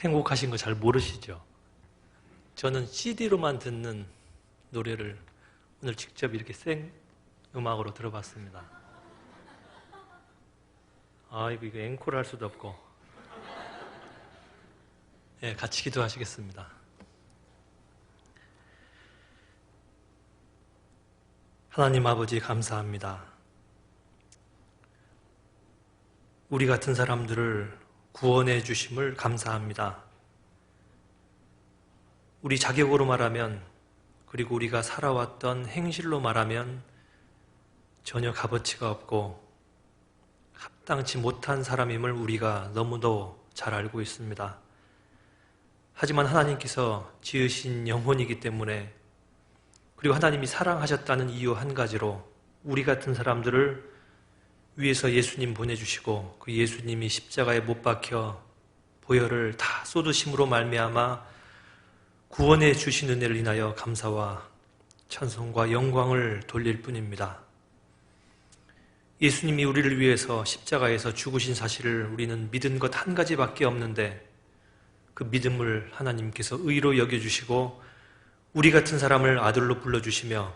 행복하신 거 잘 모르시죠? 저는 CD로만 듣는 노래를 오늘 직접 이렇게 생 음악으로 들어봤습니다. 이거 앵콜 할 수도 없고. 네, 같이 기도하시겠습니다. 하나님 아버지 감사합니다. 우리 같은 사람들을 구원해 주심을 감사합니다. 우리 자격으로 말하면, 그리고 우리가 살아왔던 행실로 말하면 전혀 값어치가 없고 합당치 못한 사람임을 우리가 너무도 잘 알고 있습니다. 하지만 하나님께서 지으신 영혼이기 때문에, 그리고 하나님이 사랑하셨다는 이유 한 가지로 우리 같은 사람들을 위해서 예수님 보내주시고, 그 예수님이 십자가에 못 박혀 보혈을 다 쏟으심으로 말미암아 구원해 주신 은혜를 인하여 감사와 찬송과 영광을 돌릴 뿐입니다. 예수님이 우리를 위해서 십자가에서 죽으신 사실을 우리는 믿은 것 한 가지밖에 없는데, 그 믿음을 하나님께서 의로 여겨주시고 우리 같은 사람을 아들로 불러주시며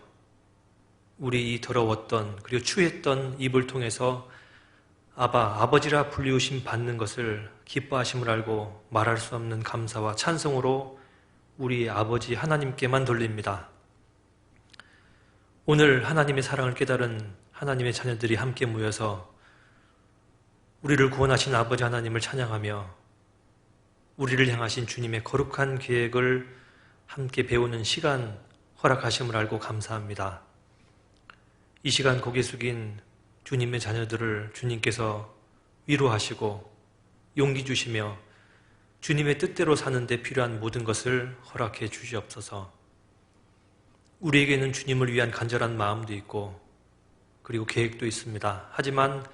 우리 이 더러웠던 그리고 추했던 입을 통해서 아버지라 불리우심 받는 것을 기뻐하심을 알고 말할 수 없는 감사와 찬송으로 우리 아버지 하나님께만 돌립니다. 오늘 하나님의 사랑을 깨달은 하나님의 자녀들이 함께 모여서 우리를 구원하신 아버지 하나님을 찬양하며 우리를 향하신 주님의 거룩한 계획을 함께 배우는 시간 허락하심을 알고 감사합니다. 이 시간 고개 숙인 주님의 자녀들을 주님께서 위로하시고 용기 주시며 주님의 뜻대로 사는 데 필요한 모든 것을 허락해 주시옵소서. 우리에게는 주님을 위한 간절한 마음도 있고 그리고 계획도 있습니다. 하지만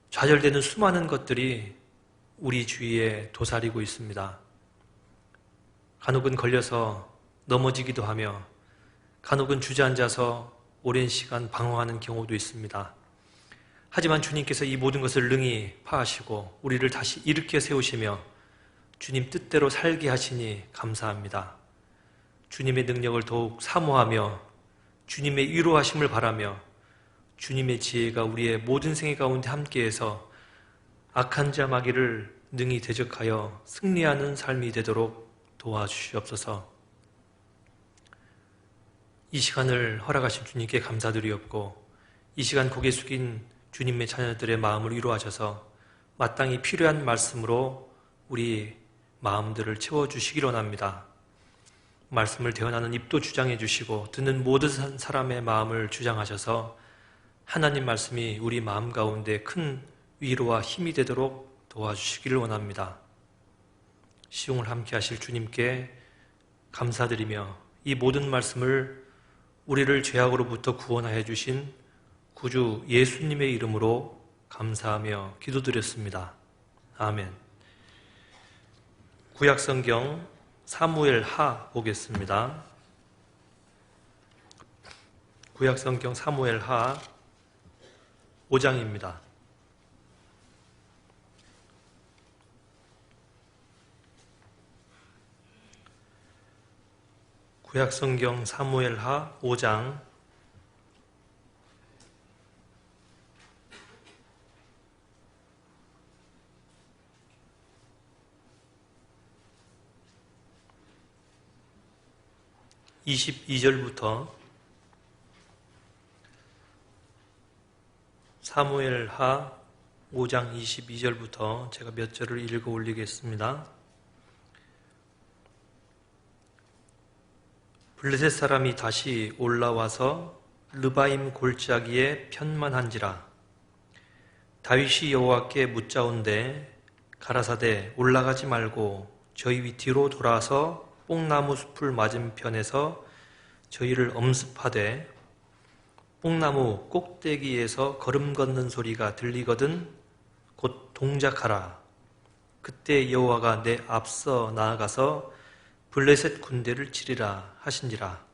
좌절되는 수많은 것들이 우리 주위에 도사리고 있습니다. 간혹은 걸려서 넘어지기도 하며 간혹은 주저앉아서 오랜 시간 방황하는 경우도 있습니다. 하지만 주님께서 이 모든 것을 능히 파하시고 우리를 다시 일으켜 세우시며 주님 뜻대로 살게 하시니 감사합니다. 주님의 능력을 더욱 사모하며 주님의 위로하심을 바라며 주님의 지혜가 우리의 모든 생애 가운데 함께해서 악한 자 마귀를 능히 대적하여 승리하는 삶이 되도록 도와주시옵소서. 이 시간을 허락하신 주님께 감사드리옵고 이 시간 고개 숙인 주님의 자녀들의 마음을 위로하셔서 마땅히 필요한 말씀으로 우리 마음들을 채워주시기로 합니다. 말씀을 대언하는 입도 주장해 주시고 듣는 모든 사람의 마음을 주장하셔서 하나님 말씀이 우리 마음 가운데 큰 위로와 힘이 되도록 도와주시기를 원합니다. 시용을 함께 하실 주님께 감사드리며 이 모든 말씀을 우리를 죄악으로부터 구원하여 주신 구주 예수님의 이름으로 감사하며 기도드렸습니다. 아멘. 구약성경 사무엘하 보겠습니다. 구약성경 사무엘하 5장입니다. 구약성경 사무엘하 5장 22절부터 사무엘하 5장 22절부터 제가 몇 절을 읽어 올리겠습니다. 블레셋 사람이 다시 올라와서 르바임 골짜기에 편만한지라. 다윗이 여호와께 묻자온대 가라사대 올라가지 말고 저희 뒤로 돌아서 뽕나무 숲을 맞은편에서 저희를 엄습하되 뽕나무 꼭대기에서 걸음 걷는 소리가 들리거든 곧 동작하라. 그때 여호와가 내 앞서 나아가서 블레셋 군대를 치리라 하신지라.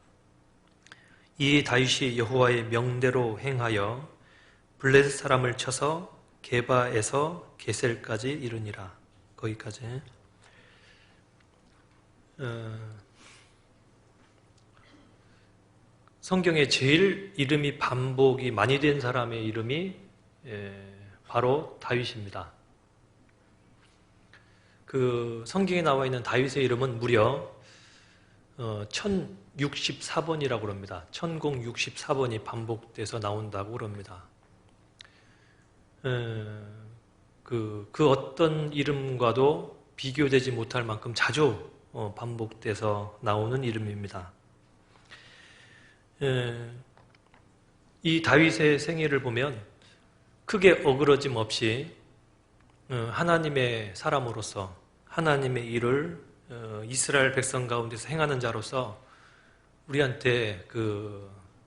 이에 다윗이 여호와의 명대로 행하여 블레셋 사람을 쳐서 게바에서 게셀까지 이르니라. 거기까지. 성경에 제일 이름이 반복이 많이 된 사람의 이름이 바로 다윗입니다. 그 성경에 나와 있는 다윗의 이름은 무려 1064번이라고 합니다. 1064번이 반복돼서 나온다고 그럽니다. 그 어떤 이름과도 비교되지 못할 만큼 자주 반복돼서 나오는 이름입니다. 이 다윗의 생애를 보면 크게 어그러짐 없이 하나님의 사람으로서 하나님의 일을 이스라엘 백성 가운데서 행하는 자로서 우리한테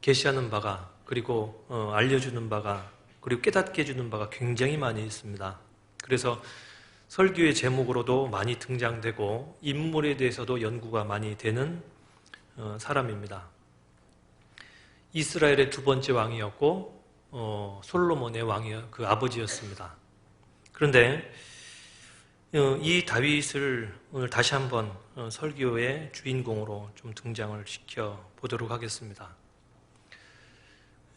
계시하는 바가, 그리고 알려주는 바가, 그리고 깨닫게 해주는 바가 굉장히 많이 있습니다. 그래서 설교의 제목으로도 많이 등장되고 인물에 대해서도 연구가 많이 되는 사람입니다. 이스라엘의 두 번째 왕이었고 솔로몬의 그 아버지였습니다. 그런데 이 다윗을 오늘 다시 한번 설교의 주인공으로 좀 등장을 시켜 보도록 하겠습니다.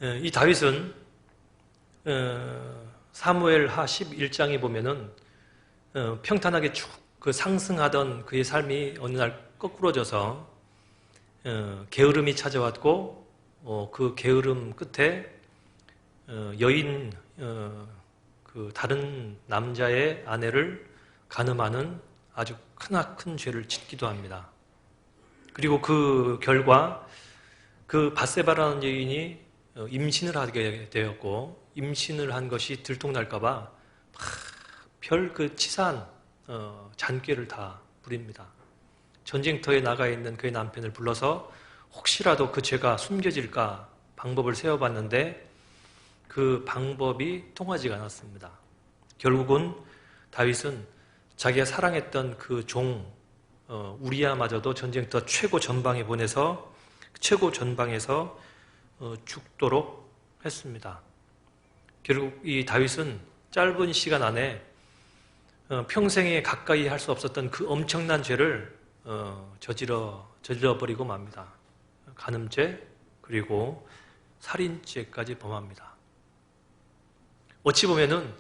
이 다윗은 사무엘하 11장에 보면은 평탄하게 쭉 상승하던 그의 삶이 어느 날 거꾸러져서 게으름이 찾아왔고 그 게으름 끝에 여인 다른 남자의 아내를 간음하는 아주 크나큰 죄를 짓기도 합니다. 그리고 그 결과 그 밧세바라는 여인이 임신을 하게 되었고, 임신을 한 것이 들통날까봐 별 치사한 잔꾀를 다 부립니다. 전쟁터에 나가 있는 그의 남편을 불러서 혹시라도 그 죄가 숨겨질까 방법을 세워봤는데 그 방법이 통하지가 않았습니다. 결국은 다윗은 자기가 사랑했던 그 종 우리야마저도 전쟁터 최고 전방에 보내서 최고 전방에서 죽도록 했습니다. 결국 이 다윗은 짧은 시간 안에 평생에 가까이 할 수 없었던 그 엄청난 죄를 저질러버리고 맙니다. 간음죄 그리고 살인죄까지 범합니다. 어찌 보면은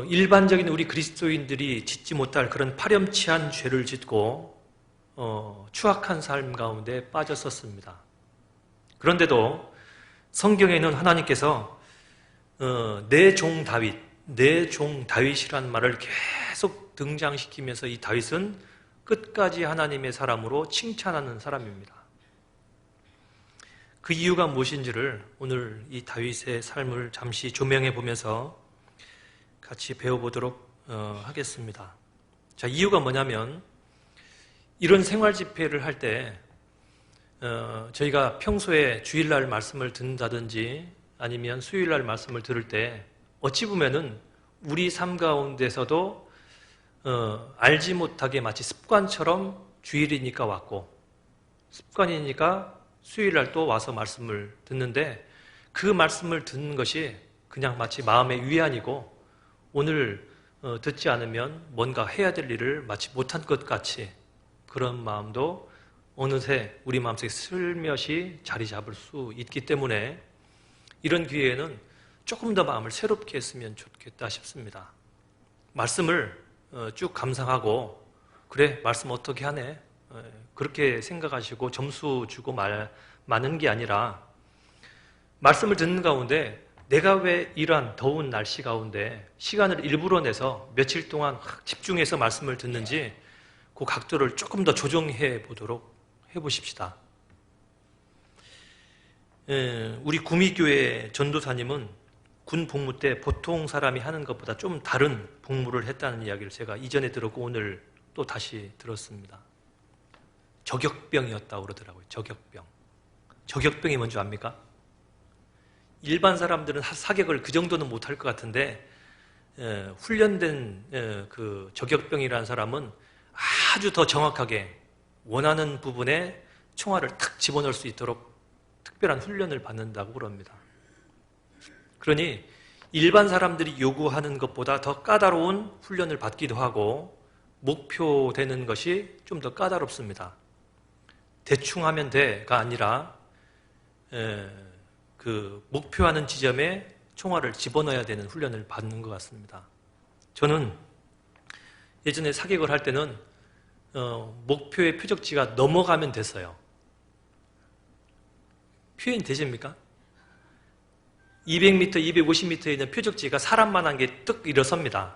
일반적인 우리 그리스도인들이 짓지 못할 그런 파렴치한 죄를 짓고 추악한 삶 가운데 빠졌었습니다. 그런데도 성경에는 하나님께서 내 종 다윗, 내 종 다윗이란 말을 계속 등장시키면서 이 다윗은 끝까지 하나님의 사람으로 칭찬하는 사람입니다. 그 이유가 무엇인지를 오늘 이 다윗의 삶을 잠시 조명해 보면서 같이 배워보도록 하겠습니다. 자, 이유가 뭐냐면 이런 생활 집회를 할 때 저희가 평소에 주일날 말씀을 듣는다든지 아니면 수요일날 말씀을 들을 때 어찌 보면은 우리 삶 가운데서도 알지 못하게 마치 습관처럼 주일이니까 왔고 습관이니까 수요일날 또 와서 말씀을 듣는데 그 말씀을 듣는 것이 그냥 마치 마음의 위안이고 오늘 듣지 않으면 뭔가 해야 될 일을 마치 못한 것 같이 그런 마음도 어느새 우리 마음속에 슬며시 자리 잡을 수 있기 때문에 이런 기회에는 조금 더 마음을 새롭게 했으면 좋겠다 싶습니다. 말씀을 쭉 감상하고 그래 말씀 어떻게 하네 그렇게 생각하시고 점수 주고 마는 게 아니라 말씀을 듣는 가운데 내가 왜 이러한 더운 날씨 가운데 시간을 일부러 내서 며칠 동안 집중해서 말씀을 듣는지 그 각도를 조금 더 조정해 보도록 해보십시다. 우리 구미교회 전도사님은 군 복무 때 보통 사람이 하는 것보다 좀 다른 복무를 했다는 이야기를 제가 이전에 들었고 오늘 또 다시 들었습니다. 저격병이었다고 그러더라고요. 저격병. 저격병이 뭔지 압니까? 일반 사람들은 사격을 그 정도는 못할 것 같은데 훈련된 그 저격병이라는 사람은 아주 더 정확하게 원하는 부분에 총알을 탁 집어넣을 수 있도록 특별한 훈련을 받는다고 그럽니다. 그러니 일반 사람들이 요구하는 것보다 더 까다로운 훈련을 받기도 하고 목표되는 것이 좀 더 까다롭습니다. 대충 하면 돼가 아니라 그 목표하는 지점에 총알을 집어넣어야 되는 훈련을 받는 것 같습니다. 저는 예전에 사격을 할 때는 목표의 표적지가 넘어가면 됐어요. 표현 되십니까? 200m, 250m에 있는 표적지가 사람만한 게 뜩 일어섭니다.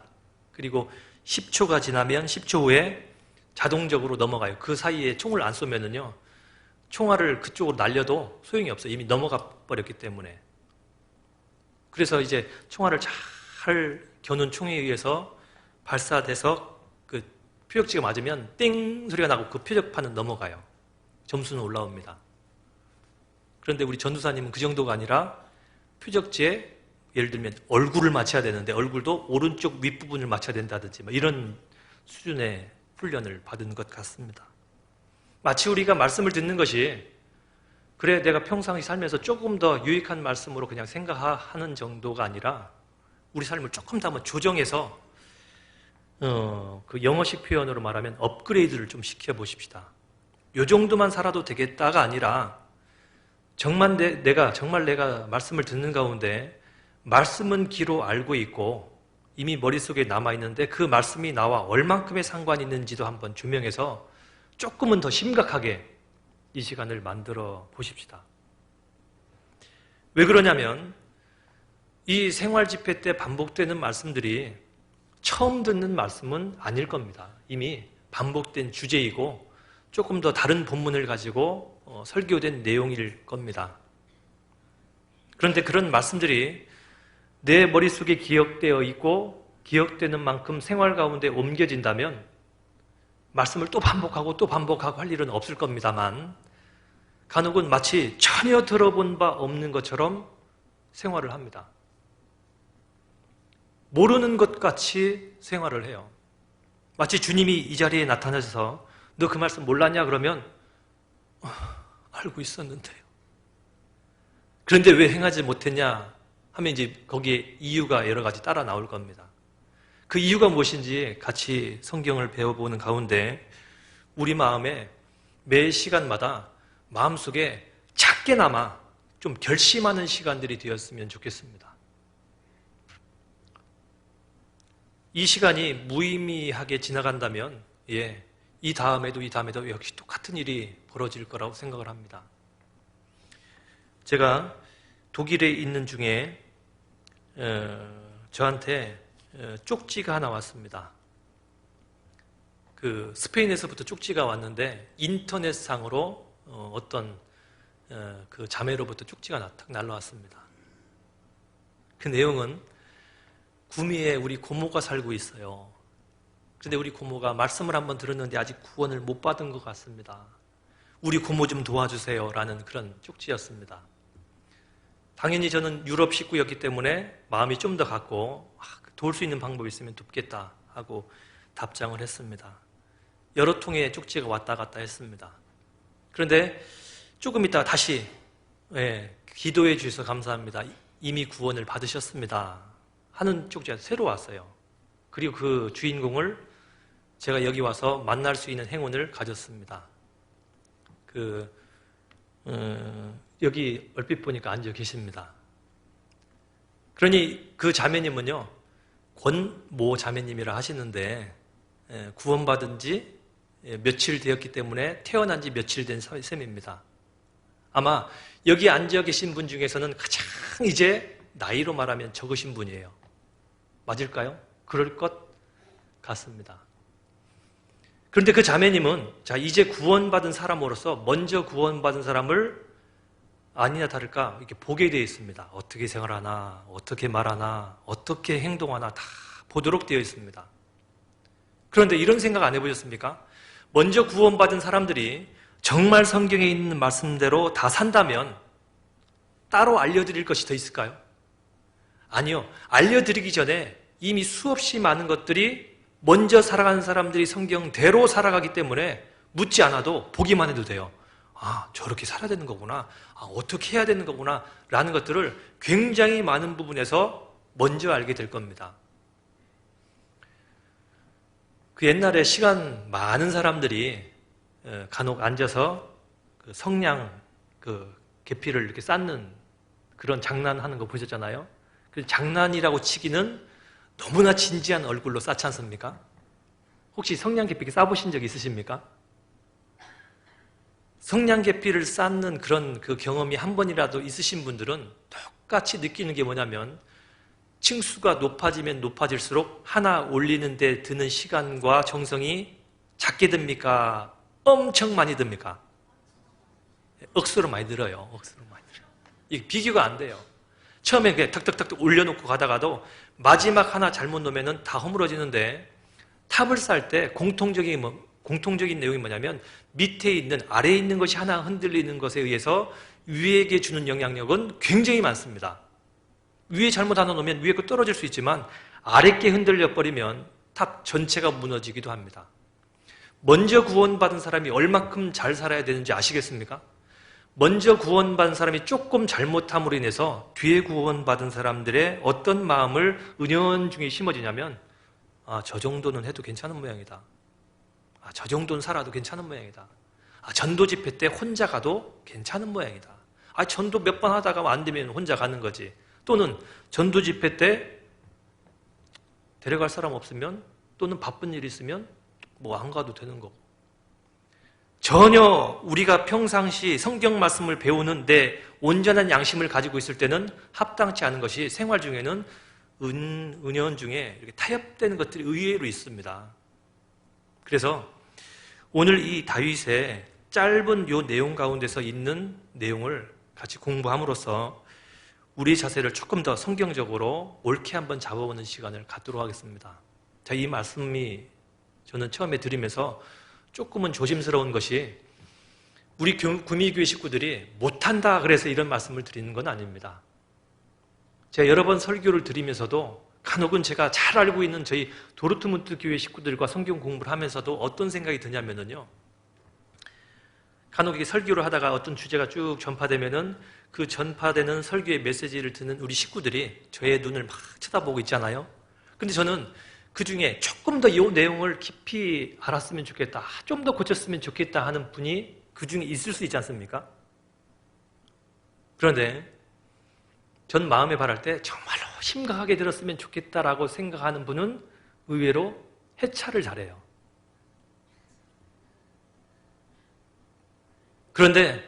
그리고 10초가 지나면 10초 후에 자동적으로 넘어가요. 그 사이에 총을 안 쏘면은요, 총알을 그쪽으로 날려도 소용이 없어요. 이미 넘어가 버렸기 때문에. 그래서 이제 총알을 잘 겨눈 총에 의해서 발사돼서 그 표적지가 맞으면 띵 소리가 나고 그 표적판은 넘어가요. 점수는 올라옵니다. 그런데 우리 전도사님은 그 정도가 아니라 표적지에 예를 들면 얼굴을 맞춰야 되는데 얼굴도 오른쪽 윗부분을 맞춰야 된다든지 이런 수준의 훈련을 받은 것 같습니다. 마치 우리가 말씀을 듣는 것이 그래 내가 평상시 살면서 조금 더 유익한 말씀으로 그냥 생각하는 정도가 아니라 우리 삶을 조금 더 한번 조정해서 그 영어식 표현으로 말하면 업그레이드를 좀 시켜보십시다. 요 정도만 살아도 되겠다가 아니라 정말 내가 말씀을 듣는 가운데 말씀은 귀로 알고 있고 이미 머릿속에 남아있는데 그 말씀이 나와 얼만큼의 상관이 있는지도 한번 규명해서 조금은 더 심각하게 이 시간을 만들어 보십시다. 왜 그러냐면 이 생활 집회 때 반복되는 말씀들이 처음 듣는 말씀은 아닐 겁니다. 이미 반복된 주제이고 조금 더 다른 본문을 가지고 설교된 내용일 겁니다. 그런데 그런 말씀들이 내 머릿속에 기억되어 있고 기억되는 만큼 생활 가운데 옮겨진다면 말씀을 또 반복하고 할 일은 없을 겁니다만 간혹은 마치 전혀 들어본 바 없는 것처럼 생활을 합니다. 모르는 것 같이 생활을 해요. 마치 주님이 이 자리에 나타나셔서 너 그 말씀 몰랐냐 그러면 알고 있었는데요. 그런데 왜 행하지 못했냐 하면 이제 거기에 이유가 여러 가지 따라 나올 겁니다. 그 이유가 무엇인지 같이 성경을 배워보는 가운데 우리 마음에 매 시간마다 마음속에 작게나마 좀 결심하는 시간들이 되었으면 좋겠습니다. 이 시간이 무의미하게 지나간다면 이 다음에도 역시 똑같은 일이 벌어질 거라고 생각을 합니다. 제가 독일에 있는 중에 저한테 쪽지가 하나 왔습니다. 그 스페인에서부터 쪽지가 왔는데 인터넷상으로 어떤 그 자매로부터 쪽지가 딱 날라왔습니다. 그 내용은 구미에 우리 고모가 살고 있어요. 그런데 우리 고모가 말씀을 한번 들었는데 아직 구원을 못 받은 것 같습니다. 우리 고모 좀 도와주세요 라는 그런 쪽지였습니다. 당연히 저는 유럽 식구였기 때문에 마음이 좀 더 갔고 도울 수 있는 방법이 있으면 돕겠다 하고 답장을 했습니다. 여러 통의 쪽지가 왔다 갔다 했습니다. 그런데 조금 있다가 다시 기도해 주셔서 감사합니다. 이미 구원을 받으셨습니다 하는 쪽지가 새로 왔어요. 그리고 그 주인공을 제가 여기 와서 만날 수 있는 행운을 가졌습니다. 여기 얼핏 보니까 앉아 계십니다. 그러니 그 자매님은요, 권모 자매님이라 하시는데 구원받은 지 며칠 되었기 때문에 태어난 지 며칠 된 셈입니다. 아마 여기 앉아 계신 분 중에서는 가장 이제 나이로 말하면 적으신 분이에요. 맞을까요? 그럴 것 같습니다. 그런데 그 자매님은 이제 구원받은 사람으로서 먼저 구원받은 사람을 아니나 다를까 이렇게 보게 되어 있습니다. 어떻게 생활하나, 어떻게 말하나, 어떻게 행동하나 다 보도록 되어 있습니다. 그런데 이런 생각 안 해보셨습니까? 먼저 구원받은 사람들이 정말 성경에 있는 말씀대로 다 산다면 따로 알려드릴 것이 더 있을까요? 아니요. 알려드리기 전에 이미 수없이 많은 것들이 먼저 살아가는 사람들이 성경대로 살아가기 때문에 묻지 않아도 보기만 해도 돼요. 저렇게 살아야 되는 거구나. 어떻게 해야 되는 거구나. 라는 것들을 굉장히 많은 부분에서 먼저 알게 될 겁니다. 그 옛날에 시간 많은 사람들이 간혹 앉아서 그 성냥 그 계피를 이렇게 쌓는 그런 장난하는 거 보셨잖아요. 그 장난이라고 치기는 너무나 진지한 얼굴로 쌓지 않습니까? 혹시 성냥 계피 쌓아보신 적 있으십니까? 성냥 계피를 쌓는 그런 그 경험이 한 번이라도 있으신 분들은 똑같이 느끼는 게 뭐냐면 층수가 높아지면 높아질수록 하나 올리는 데 드는 시간과 정성이 작게 듭니까? 엄청 많이 듭니까? 억수로 많이 들어요. 억수로 많이 들어요. 이게 비교가 안 돼요. 처음에 그냥 탁탁탁 올려놓고 가다가도 마지막 하나 잘못 놓으면 다 허물어지는데 탑을 쌓을 때 공통적인 내용이 뭐냐면 밑에 있는 아래에 있는 것이 하나 흔들리는 것에 의해서 위에게 주는 영향력은 굉장히 많습니다. 위에 잘못 하나 놓으면 위에 거 떨어질 수 있지만 아래 게 흔들려 버리면 탑 전체가 무너지기도 합니다. 먼저 구원받은 사람이 얼마큼 잘 살아야 되는지 아시겠습니까? 먼저 구원받은 사람이 조금 잘못함으로 인해서 뒤에 구원받은 사람들의 어떤 마음을 은연중에 심어지냐면 저 정도는 해도 괜찮은 모양이다. 저 정도는 살아도 괜찮은 모양이다. 전도 집회 때 혼자 가도 괜찮은 모양이다. 전도 몇 번 하다가 안 되면 혼자 가는 거지. 또는 전도 집회 때 데려갈 사람 없으면 또는 바쁜 일 있으면 뭐 안 가도 되는 거고. 전혀 우리가 평상시 성경 말씀을 배우는 데 온전한 양심을 가지고 있을 때는 합당치 않은 것이 생활 중에는 은연중에 이렇게 타협되는 것들이 의외로 있습니다. 그래서 오늘 이 다윗의 짧은 이 내용 가운데서 있는 내용을 같이 공부함으로써 우리 자세를 조금 더 성경적으로 옳게 한번 잡아보는 시간을 갖도록 하겠습니다. 자, 이 말씀이 저는 처음에 들으면서 조금은 조심스러운 것이 우리 구미교회 식구들이 못한다 그래서 이런 말씀을 드리는 건 아닙니다. 제가 여러 번 설교를 드리면서도 간혹은 제가 잘 알고 있는 저희 도르트문트 교회 식구들과 성경 공부를 하면서도 어떤 생각이 드냐면요. 간혹 이게 설교를 하다가 어떤 주제가 쭉 전파되면은 그 전파되는 설교의 메시지를 듣는 우리 식구들이 저의 눈을 막 쳐다보고 있잖아요. 근데 저는 그 중에 조금 더 이 내용을 깊이 알았으면 좋겠다, 좀 더 고쳤으면 좋겠다 하는 분이 그 중에 있을 수 있지 않습니까? 그런데 전 마음에 바랄 때 정말로 심각하게 들었으면 좋겠다라고 생각하는 분은 의외로 해찰을 잘해요. 그런데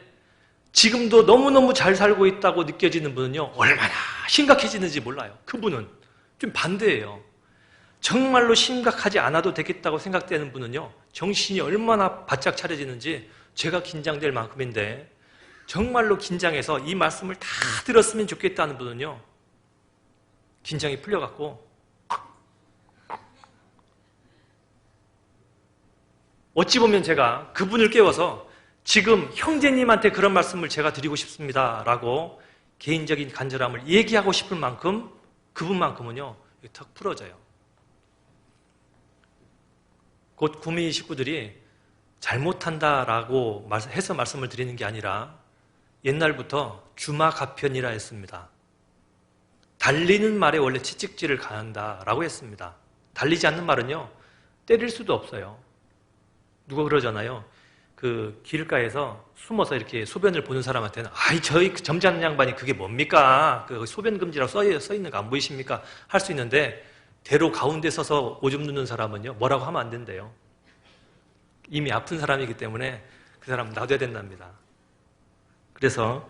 지금도 너무너무 잘 살고 있다고 느껴지는 분은요, 얼마나 심각해지는지 몰라요. 그분은 좀 반대예요. 정말로 심각하지 않아도 되겠다고 생각되는 분은요, 정신이 얼마나 바짝 차려지는지 제가 긴장될 만큼인데, 정말로 긴장해서 이 말씀을 다 들었으면 좋겠다는 분은요, 긴장이 풀려갖고 어찌 보면 제가 그분을 깨워서 지금 형제님한테 그런 말씀을 제가 드리고 싶습니다 라고 개인적인 간절함을 얘기하고 싶을 만큼 그분만큼은요 턱 풀어져요. 곧 구미 식구들이 잘못한다라고 해서 말씀을 드리는 게 아니라 옛날부터 주마가편이라 했습니다. 달리는 말에 원래 채찍질을 가한다라고 했습니다. 달리지 않는 말은요 때릴 수도 없어요. 누가 그러잖아요. 그 길가에서 숨어서 이렇게 소변을 보는 사람한테는 저희 점잖은 양반이 그게 뭡니까? 그 소변 금지라고 써 있는 거 안 보이십니까? 할 수 있는데 대로 가운데 서서 오줌 누는 사람은요 뭐라고 하면 안 된대요. 이미 아픈 사람이기 때문에 그 사람 놔둬야 된답니다. 그래서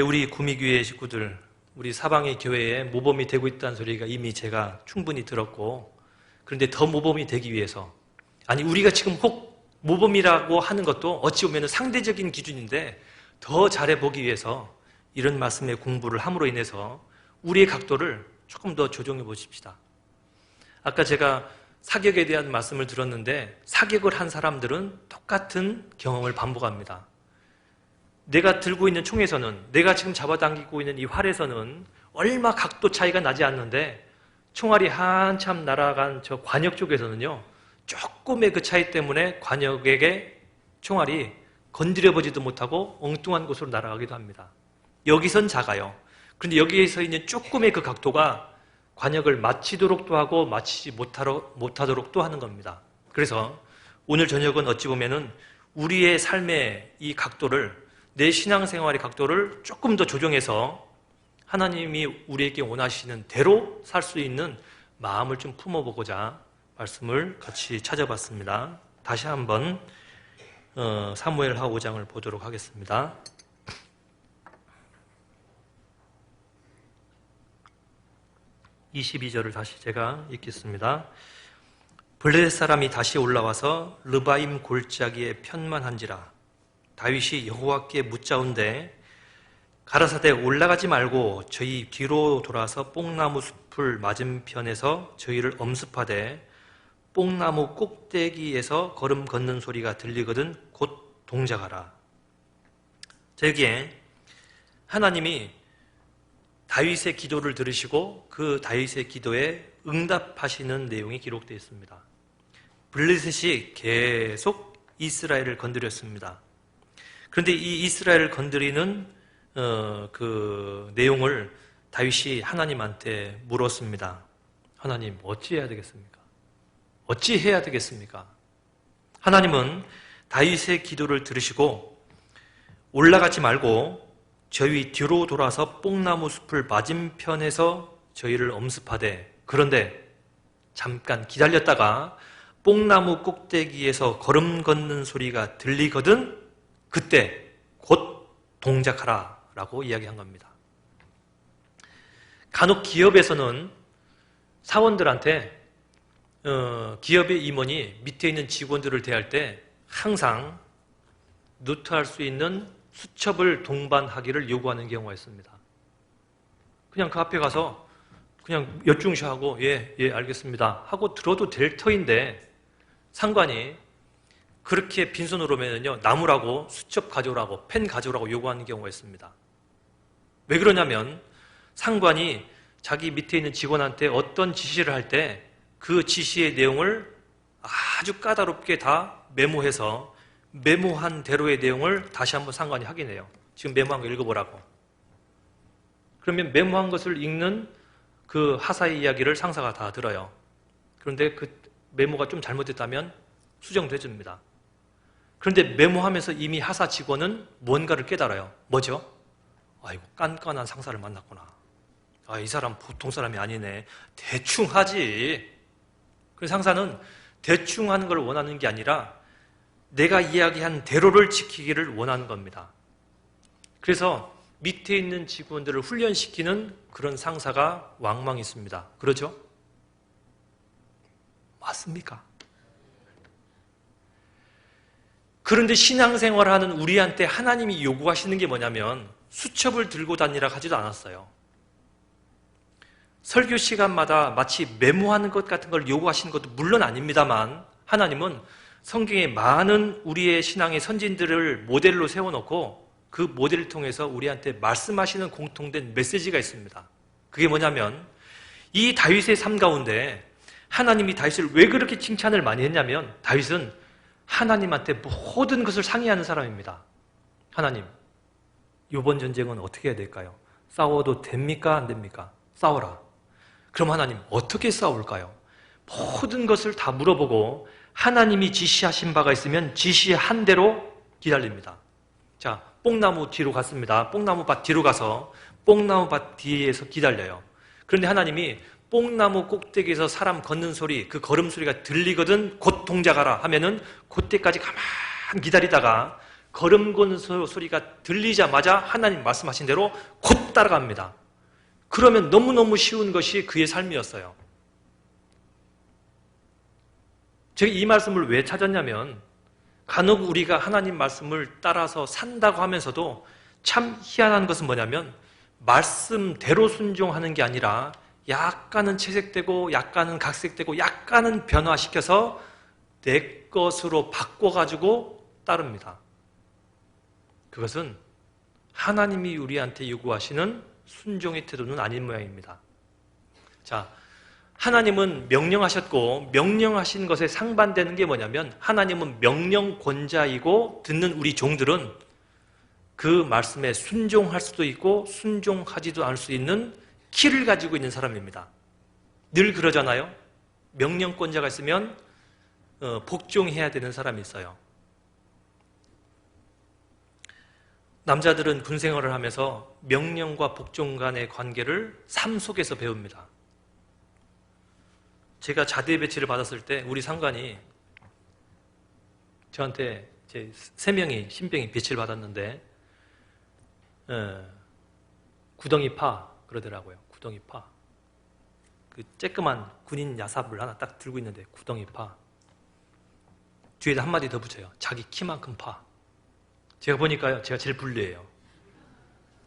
우리 구미교회 식구들, 우리 사방의 교회에 모범이 되고 있다는 소리가 이미 제가 충분히 들었고, 그런데 더 모범이 되기 위해서, 우리가 지금 혹 모범이라고 하는 것도 어찌 보면 상대적인 기준인데 더 잘해보기 위해서 이런 말씀의 공부를 함으로 인해서 우리의 각도를 조금 더 조정해 보십시다. 아까 제가 사격에 대한 말씀을 들었는데 사격을 한 사람들은 똑같은 경험을 반복합니다. 내가 들고 있는 총에서는, 내가 지금 잡아당기고 있는 이 활에서는 얼마 각도 차이가 나지 않는데 총알이 한참 날아간 저 관역 쪽에서는요 조금의 그 차이 때문에 관역에게 총알이 건드려보지도 못하고 엉뚱한 곳으로 날아가기도 합니다. 여기선 작아요. 그런데 여기에서 있는 조금의 그 각도가 관역을 맞히도록도 하고 맞히지 못하도록도 하는 겁니다. 그래서 오늘 저녁은 어찌 보면은 우리의 삶의 이 각도를, 내 신앙생활의 각도를 조금 더 조정해서 하나님이 우리에게 원하시는 대로 살 수 있는 마음을 좀 품어보고자 말씀을 같이 찾아봤습니다. 다시 한번 사무엘하 5장을 보도록 하겠습니다. 22절을 다시 제가 읽겠습니다. 블레셋 사람이 다시 올라와서 르바임 골짜기에 편만한지라. 다윗이 여호와께 묻자온대 가라사대 올라가지 말고 저희 뒤로 돌아서 뽕나무 숲을 맞은편에서 저희를 엄습하되 뽕나무 꼭대기에서 걸음 걷는 소리가 들리거든 곧 동작하라. 자, 여기에 하나님이 다윗의 기도를 들으시고 그 다윗의 기도에 응답하시는 내용이 기록되어 있습니다. 블레셋이 계속 이스라엘을 건드렸습니다. 그런데 이 이스라엘을 건드리는 그 내용을 다윗이 하나님한테 물었습니다. 하나님, 어찌해야 되겠습니까? 어찌해야 되겠습니까? 하나님은 다윗의 기도를 들으시고 올라가지 말고 저희 뒤로 돌아서 뽕나무 숲을 맞은편에서 저희를 엄습하되, 그런데 잠깐 기다렸다가 뽕나무 꼭대기에서 걸음 걷는 소리가 들리거든 그때 곧 동작하라 라고 이야기한 겁니다. 간혹 기업에서는 사원들한테 기업의 임원이 밑에 있는 직원들을 대할 때 항상 노트할 수 있는 수첩을 동반하기를 요구하는 경우가 있습니다. 그냥 그 앞에 가서 그냥 여중시하고 예 알겠습니다 하고 들어도 될 터인데 상관이 그렇게 빈손으로 오면요 나무라고 수첩 가져오라고 펜 가져오라고 요구하는 경우가 있습니다. 왜 그러냐면 상관이 자기 밑에 있는 직원한테 어떤 지시를 할 때 그 지시의 내용을 아주 까다롭게 다 메모해서 메모한 대로의 내용을 다시 한번 상관이 확인해요. 지금 메모한 거 읽어보라고. 그러면 메모한 것을 읽는 그 하사의 이야기를 상사가 다 들어요. 그런데 그 메모가 좀 잘못됐다면 수정도 해줍니다. 그런데 메모하면서 이미 하사 직원은 뭔가를 깨달아요. 뭐죠? 아이고, 깐깐한 상사를 만났구나. 아, 이 사람 보통 사람이 아니네. 대충 하지. 그래서 상사는 대충 하는 걸 원하는 게 아니라 내가 이야기한 대로를 지키기를 원하는 겁니다. 그래서 밑에 있는 직원들을 훈련시키는 그런 상사가 왕망 있습니다. 그러죠? 맞습니까? 그런데 신앙생활하는 우리한테 하나님이 요구하시는 게 뭐냐면 수첩을 들고 다니라 하지도 않았어요. 설교 시간마다 마치 메모하는 것 같은 걸 요구하시는 것도 물론 아닙니다만 하나님은 성경에 많은 우리의 신앙의 선진들을 모델로 세워놓고 그 모델을 통해서 우리한테 말씀하시는 공통된 메시지가 있습니다. 그게 뭐냐면 이 다윗의 삶 가운데 하나님이 다윗을 왜 그렇게 칭찬을 많이 했냐면 다윗은 하나님한테 모든 것을 상의하는 사람입니다. 하나님, 이번 전쟁은 어떻게 해야 될까요? 싸워도 됩니까? 안 됩니까? 싸워라. 그럼 하나님 어떻게 싸울까요? 모든 것을 다 물어보고 하나님이 지시하신 바가 있으면 지시한 대로 기다립니다. 자, 뽕나무 뒤로 갔습니다. 뽕나무 밭 뒤로 가서 뽕나무 밭 뒤에서 기다려요. 그런데 하나님이 뽕나무 꼭대기에서 사람 걷는 소리, 그 걸음 소리가 들리거든 곧 동작하라 하면은 그때까지 가만히 기다리다가 걸음 걷는 소리가 들리자마자 하나님 말씀하신 대로 곧 따라갑니다. 그러면 너무너무 쉬운 것이 그의 삶이었어요. 제가 이 말씀을 왜 찾았냐면 간혹 우리가 하나님 말씀을 따라서 산다고 하면서도 참 희한한 것은 뭐냐면 말씀대로 순종하는 게 아니라 약간은 채색되고 약간은 각색되고 약간은 변화시켜서 내 것으로 바꿔가지고 따릅니다. 그것은 하나님이 우리한테 요구하시는 순종의 태도는 아닌 모양입니다. 자, 하나님은 명령하셨고 명령하신 것에 상반되는 게 뭐냐면 하나님은 명령권자이고 듣는 우리 종들은 그 말씀에 순종할 수도 있고 순종하지도 않을 수 있는 키를 가지고 있는 사람입니다. 늘 그러잖아요. 명령권자가 있으면 복종해야 되는 사람이 있어요. 남자들은 군 생활을 하면서 명령과 복종 간의 관계를 삶 속에서 배웁니다. 제가 자대 배치를 받았을 때 우리 상관이 저한테 이제 3명이 신병이 배치를 받았는데 구덩이 파 그러더라고요. 구덩이 파. 그 쬐끄만 군인 야삽을 하나 딱 들고 있는데 구덩이 파. 뒤에다 한마디 더 붙여요. 자기 키만큼 파. 제가 보니까요, 제가 제일 불리해요.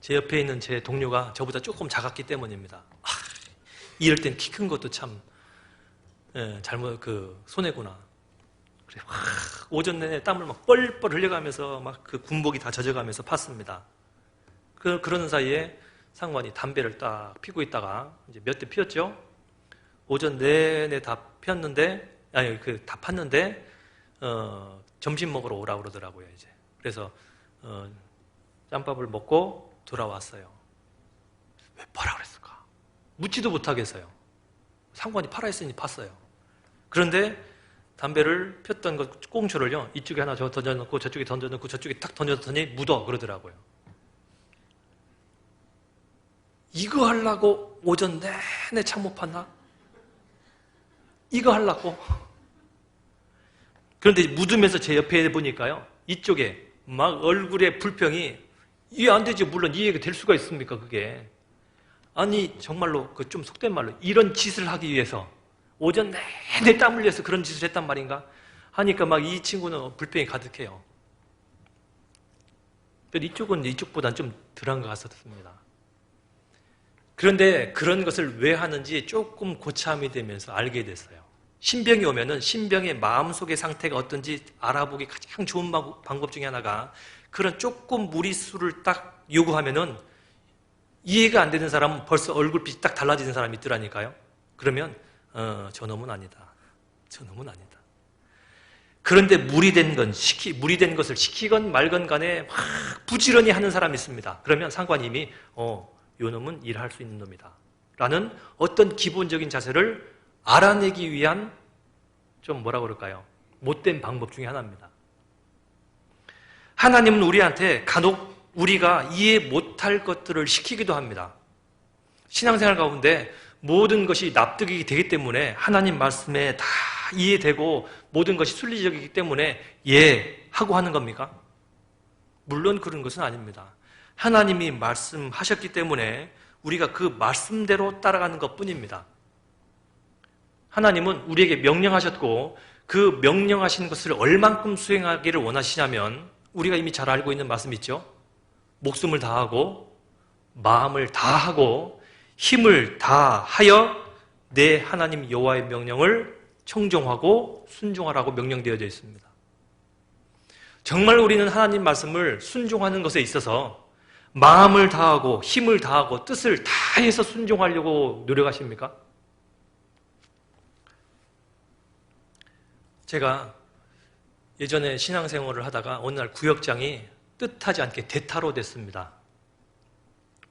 제 옆에 있는 제 동료가 저보다 조금 작았기 때문입니다. 이럴 땐 키 큰 것도 참 잘못 손해구나. 그래, 오전 내내 땀을 막 뻘뻘 흘려가면서 막 그 군복이 다 젖어가면서 팠습니다. 그러는 사이에 상관이 담배를 딱 피고 있다가 이제 몇 대 피웠죠. 오전 내내 다 피웠는데 다 팠는데 점심 먹으러 오라 그러더라고요. 이제 그래서 짬밥을 먹고 돌아왔어요. 왜 파라 그랬을까? 묻지도 못하겠어요. 상관이 파라 했으니 팠어요. 그런데 담배를 폈던 것 꽁초를요, 이쪽에 하나 저 던져놓고 저쪽에 던져놓고 저쪽에 탁 던져놓더니 묻어 그러더라고요. 이거 하려고 오전 내내 참 못 팠나? 이거 하려고? 그런데 묻으면서 제 옆에 보니까요, 이쪽에 막 얼굴에 불평이, 이해 안 되지. 물론 이해가 될 수가 있습니까, 그게. 아니, 정말로, 좀 속된 말로, 이런 짓을 하기 위해서, 오전 내내 땀 흘려서 그런 짓을 했단 말인가? 하니까 막 이 친구는 불평이 가득해요. 이쪽은 이쪽보단 좀 덜한 것 같았습니다. 그런데 그런 것을 왜 하는지 조금 고참이 되면서 알게 됐어요. 신병이 오면은 신병의 마음속의 상태가 어떤지 알아보기 가장 좋은 방법 중에 하나가, 그런 조금 무리수를 딱 요구하면은 이해가 안 되는 사람은 벌써 얼굴빛이 딱 달라지는 사람이 있더라니까요. 그러면 저놈은 아니다. 저놈은 아니다. 그런데 무리된 것을 시키건 말건 간에 막 부지런히 하는 사람이 있습니다. 그러면 상관님이 요 놈은 일할 수 있는 놈이다 라는 어떤 기본적인 자세를 알아내기 위한, 좀 뭐라 그럴까요? 못된 방법 중에 하나입니다. 하나님은 우리한테 간혹 우리가 이해 못할 것들을 시키기도 합니다. 신앙생활 가운데 모든 것이 납득이 되기 때문에, 하나님 말씀에 다 이해되고 모든 것이 순리적이기 때문에 하고 하는 겁니까? 물론 그런 것은 아닙니다. 하나님이 말씀하셨기 때문에 우리가 그 말씀대로 따라가는 것뿐입니다. 하나님은 우리에게 명령하셨고, 그 명령하신 것을 얼만큼 수행하기를 원하시냐면, 우리가 이미 잘 알고 있는 말씀 있죠? 목숨을 다하고 마음을 다하고 힘을 다하여 내 하나님 여호와의 명령을 청종하고 순종하라고 명령되어져 있습니다. 정말 우리는 하나님 말씀을 순종하는 것에 있어서 마음을 다하고 힘을 다하고 뜻을 다해서 순종하려고 노력하십니까? 제가 예전에 신앙생활을 하다가 어느 날 구역장이 뜻하지 않게 대타로 됐습니다.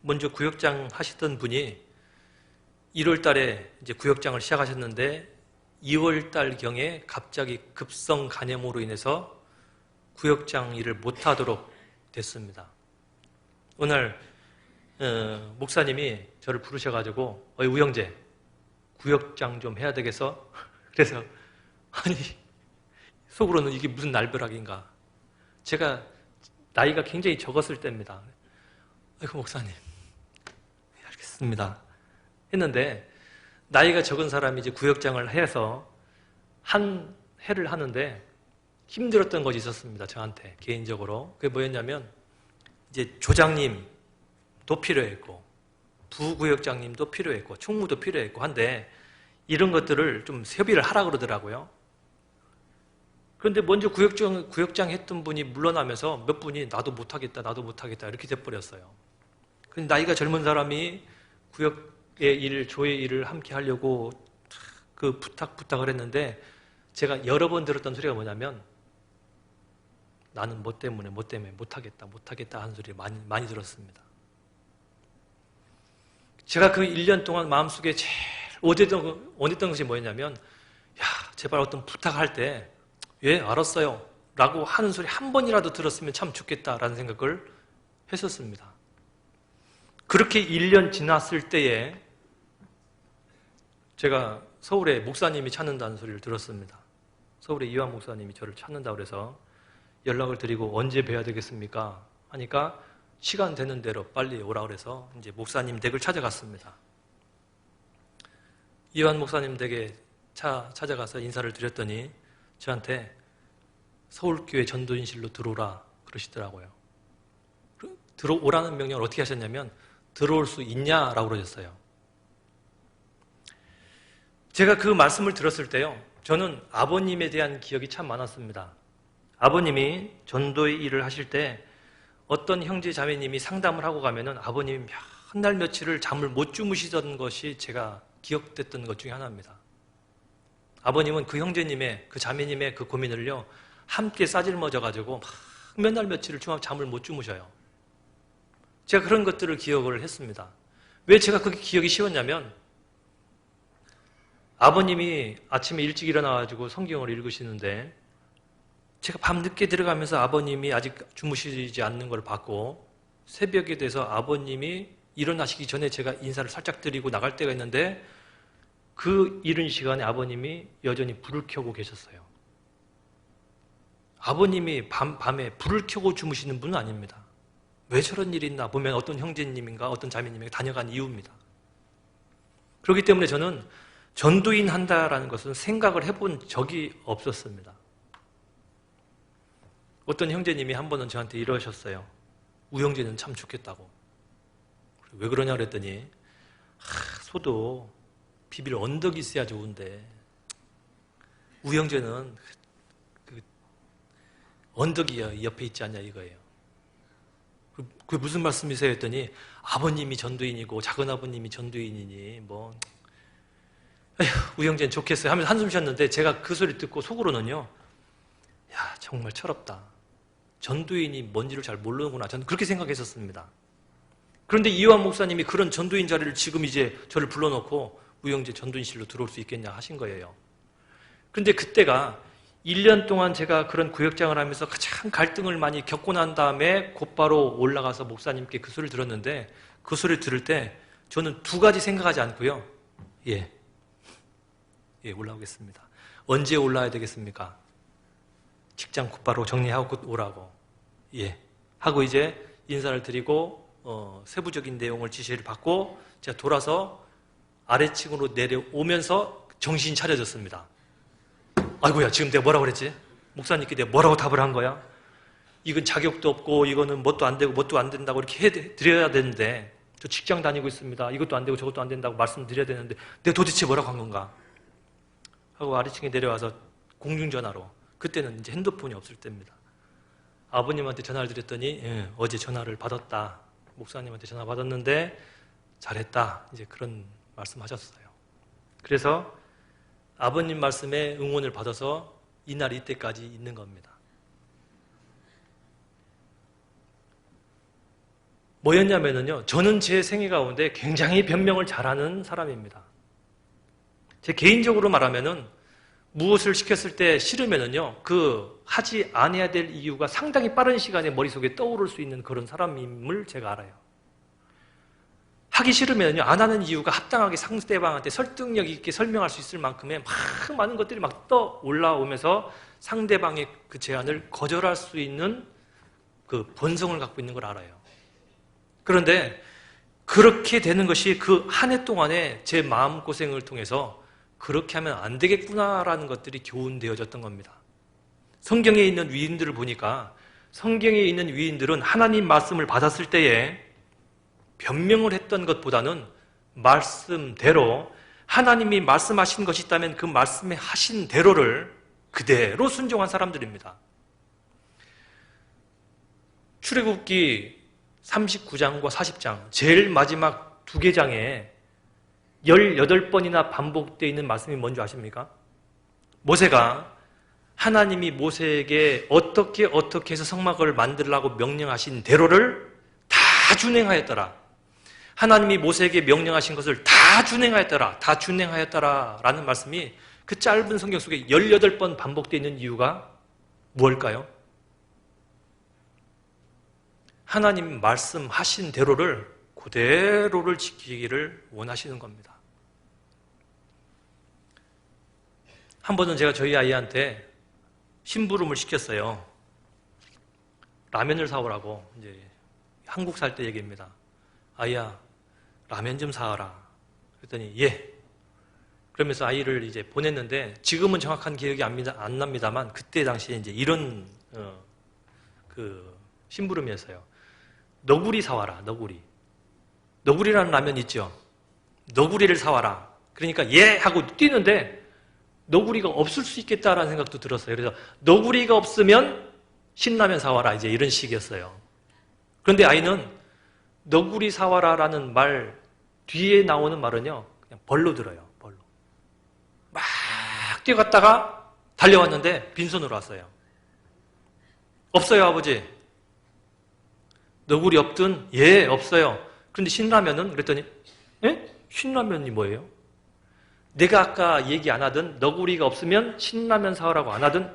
먼저 구역장 하시던 분이 1월 달에 이제 구역장을 시작하셨는데 2월 달경에 갑자기 급성 간염으로 인해서 구역장 일을 못하도록 됐습니다. 어느 날 목사님이 저를 부르셔가지고 우영재 구역장 좀 해야 되겠어? 그래서 아니 속으로는 이게 무슨 날벼락인가. 제가 나이가 굉장히 적었을 때입니다. 아이고 목사님 알겠습니다 했는데, 나이가 적은 사람이 이제 구역장을 해서 한 해를 하는데 힘들었던 것이 있었습니다. 저한테 개인적으로. 그게 뭐였냐면, 이제 조장님도 필요했고 부구역장님도 필요했고 총무도 필요했고 한데, 이런 것들을 좀 협의를 하라 그러더라고요. 그런데 먼저 구역장 했던 분이 물러나면서 몇 분이 나도 못하겠다 이렇게 돼버렸어요. 근데 나이가 젊은 사람이 구역의 일, 조의 일을 함께 하려고 그 부탁을 했는데, 제가 여러 번 들었던 소리가 뭐냐면, 나는 뭐 때문에 못하겠다 하는 소리를 많이 들었습니다. 제가 그 1년 동안 마음속에 제일 원했던 것이 뭐였냐면, 제발 어떤 부탁할 때 예, 알았어요 라고 하는 소리 한 번이라도 들었으면 참 좋겠다라는 생각을 했었습니다. 그렇게 1년 지났을 때에 제가 서울에 목사님이 찾는다는 소리를 들었습니다. 서울에 이완 목사님이 저를 찾는다고 해서 연락을 드리고 언제 뵈야 되겠습니까? 하니까 시간 되는 대로 빨리 오라고 해서 이제 목사님 댁을 찾아갔습니다. 이완 목사님 댁에 찾아가서 인사를 드렸더니 저한테 서울교회 전도인실로 들어오라 그러시더라고요. 들어오라는 명령을 어떻게 하셨냐면 들어올 수 있냐라고 그러셨어요. 제가 그 말씀을 들었을 때요, 저는 아버님에 대한 기억이 참 많았습니다. 아버님이 전도의 일을 하실 때 어떤 형제 자매님이 상담을 하고 가면은 아버님이 몇 날 며칠을 잠을 못 주무시던 것이 제가 기억됐던 것 중에 하나입니다. 아버님은 그 형제님의, 그 자매님의 그 고민을요, 함께 싸질머져가지고 막 몇 날 며칠을 잠을 못 주무셔요. 제가 그런 것들을 기억을 했습니다. 왜 제가 그게 기억이 쉬웠냐면 아버님이 아침에 일찍 일어나가지고 성경을 읽으시는데 제가 밤늦게 들어가면서 아버님이 아직 주무시지 않는 걸 봤고 새벽에 돼서 아버님이 일어나시기 전에 제가 인사를 살짝 드리고 나갈 때가 있는데 그 이른 시간에 아버님이 여전히 불을 켜고 계셨어요. 아버님이 밤에 불을 켜고 주무시는 분은 아닙니다. 왜 저런 일이 있나 보면 어떤 형제님인가 어떤 자매님에게 다녀간 이유입니다. 그렇기 때문에 저는 전도인 한다라는 것은 생각을 해본 적이 없었습니다. 어떤 형제님이 한 번은 저한테 이러셨어요. 우형제는 참 좋겠다고. 왜 그러냐 그랬더니 소도 비빌 언덕이 있어야 좋은데 우형제는 그 언덕이 옆에 있지 않냐 이거예요. 그게 무슨 말씀이세요 했더니 아버님이 전도인이고 작은아버님이 전도인이니 뭐 에휴, 우형제는 좋겠어요 하면서 한숨 쉬었는데 제가 그 소리 듣고 속으로는요, 야 정말 철없다. 전도인이 뭔지를 잘 모르는구나. 저는 그렇게 생각했었습니다. 그런데 이완 목사님이 그런 전도인 자리를 지금 이제 저를 불러놓고 우형제 전도인실로 들어올 수 있겠냐 하신 거예요. 그런데 그때가 1년 동안 제가 그런 구역장을 하면서 가장 갈등을 많이 겪고 난 다음에 곧바로 올라가서 목사님께 그 소리를 들었는데 그 소리를 들을 때 저는 두 가지 생각하지 않고요. 예, 올라오겠습니다. 언제 올라야 되겠습니까? 직장 곧바로 정리하고 오라고. 예, 하고 이제 인사를 드리고 세부적인 내용을 지시를 받고 제가 돌아서 아래층으로 내려오면서 정신이 차려졌습니다. 아이고야, 지금 내가 뭐라고 그랬지? 목사님께 내가 뭐라고 답을 한 거야? 이건 자격도 없고 이거는 뭣도 안 되고 뭣도 안 된다고 이렇게 해드려야 되는데 저 직장 다니고 있습니다. 이것도 안 되고 저것도 안 된다고 말씀드려야 되는데 내가 도대체 뭐라고 한 건가? 하고 아래층에 내려와서 공중전화로, 그때는 이제 핸드폰이 없을 때입니다. 아버님한테 전화를 드렸더니 예, 어제 전화를 받았다. 목사님한테 전화 받았는데 잘했다. 이제 그런 말씀하셨어요. 그래서 아버님 말씀에 응원을 받아서 이날 이때까지 있는 겁니다. 뭐였냐면요, 저는 제 생애 가운데 굉장히 변명을 잘하는 사람입니다. 제 개인적으로 말하면은 무엇을 시켰을 때 싫으면은요, 그 하지 않아야 될 이유가 상당히 빠른 시간에 머릿속에 떠오를 수 있는 그런 사람임을 제가 알아요. 하기 싫으면요, 안 하는 이유가 합당하게 상대방한테 설득력 있게 설명할 수 있을 만큼의 막 많은 것들이 막 떠올라오면서 상대방의 그 제안을 거절할 수 있는 그 본성을 갖고 있는 걸 알아요. 그런데 그렇게 되는 것이 그 한 해 동안에 제 마음고생을 통해서 그렇게 하면 안 되겠구나라는 것들이 교훈되어졌던 겁니다. 성경에 있는 위인들을 보니까 성경에 있는 위인들은 하나님 말씀을 받았을 때에 변명을 했던 것보다는 말씀대로 하나님이 말씀하신 것이 있다면 그 말씀에 하신 대로를 그대로 순종한 사람들입니다. 출애굽기 39장과 40장, 제일 마지막 두 개장에 18번이나 반복되어 있는 말씀이 뭔지 아십니까? 모세가 하나님이 모세에게 어떻게 해서 성막을 만들라고 명령하신 대로를 다 준행하였더라. 하나님이 모세에게 명령하신 것을 다 준행하였더라. 다 준행하였더라. 라는 말씀이 그 짧은 성경 속에 18번 반복되어 있는 이유가 무엇일까요? 하나님 말씀하신 대로를 그대로를 지키기를 원하시는 겁니다. 한 번은 제가 저희 아이한테 심부름을 시켰어요. 라면을 사오라고. 이제 한국 살 때 얘기입니다. 아이야, 라면 좀 사와라. 그랬더니 예. 그러면서 아이를 이제 보냈는데 지금은 정확한 기억이 안 납니다만 그때 당시에 이제 이런 그 심부름이었어요. 너구리 사와라. 너구리. 너구리라는 라면 있죠. 너구리를 사와라. 그러니까 예 하고 뛰는데 너구리가 없을 수 있겠다라는 생각도 들었어요. 그래서 너구리가 없으면 신라면 사와라. 이제 이런 식이었어요. 그런데 아이는 너구리 사와라라는 말 뒤에 나오는 말은요. 그냥 벌로 들어요. 벌로. 막 뛰어갔다가 달려왔는데 빈손으로 왔어요. 없어요, 아버지. 너구리 없든 예, 없어요. 그런데 신라면은 그랬더니 예? 신라면이 뭐예요? 내가 아까 얘기 안 하든 너구리가 없으면 신라면 사오라고 안 하든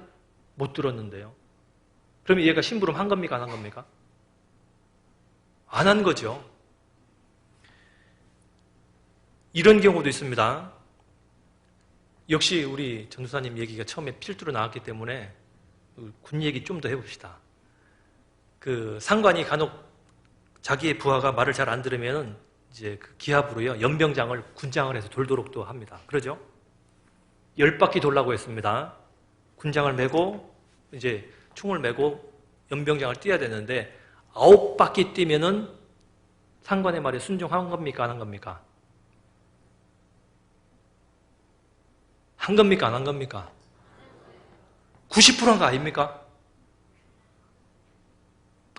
못 들었는데요. 그러면 얘가 심부름 한 겁니까? 안 한 겁니까? 안 한 거죠. 이런 경우도 있습니다. 역시 우리 전도사님 얘기가 처음에 필두로 나왔기 때문에 군 얘기 좀 더 해봅시다. 그 상관이 간혹 자기의 부하가 말을 잘 안 들으면 이제 그 기합으로요 연병장을 군장을 해서 돌도록 또 합니다. 그러죠? 10바퀴 돌라고 했습니다. 군장을 메고 이제 총을 메고 연병장을 뛰어야 되는데 9바퀴 뛰면은 상관의 말에 순종한 겁니까? 안 한 겁니까? 한 겁니까? 안 한 겁니까? 90%한 거 아닙니까?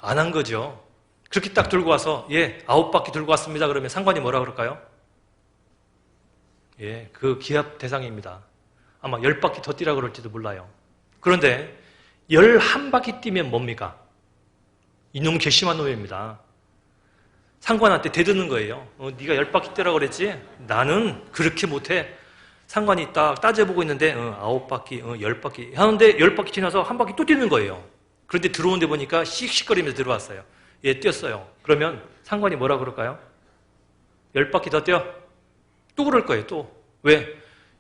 안 한 거죠. 그렇게 딱 들고 와서 예, 9바퀴 들고 왔습니다. 그러면 상관이 뭐라 그럴까요? 예, 그 기합 대상입니다. 아마 10바퀴 더 뛰라 그럴지도 몰라요. 그런데 11바퀴 뛰면 뭡니까? 이놈 괘씸한 놈입니다. 상관한테 대드는 거예요. 네가 10바퀴 뛰라고 그랬지? 나는 그렇게 못해. 상관이 딱 따져보고 있는데 9바퀴, 10바퀴 하는데 10바퀴 지나서 한 바퀴 또 뛰는 거예요. 그런데 들어오는데 보니까 씩씩거리면서 들어왔어요. 예, 뛰었어요. 그러면 상관이 뭐라 그럴까요? 10바퀴 더 뛰어? 또 그럴 거예요, 또. 왜?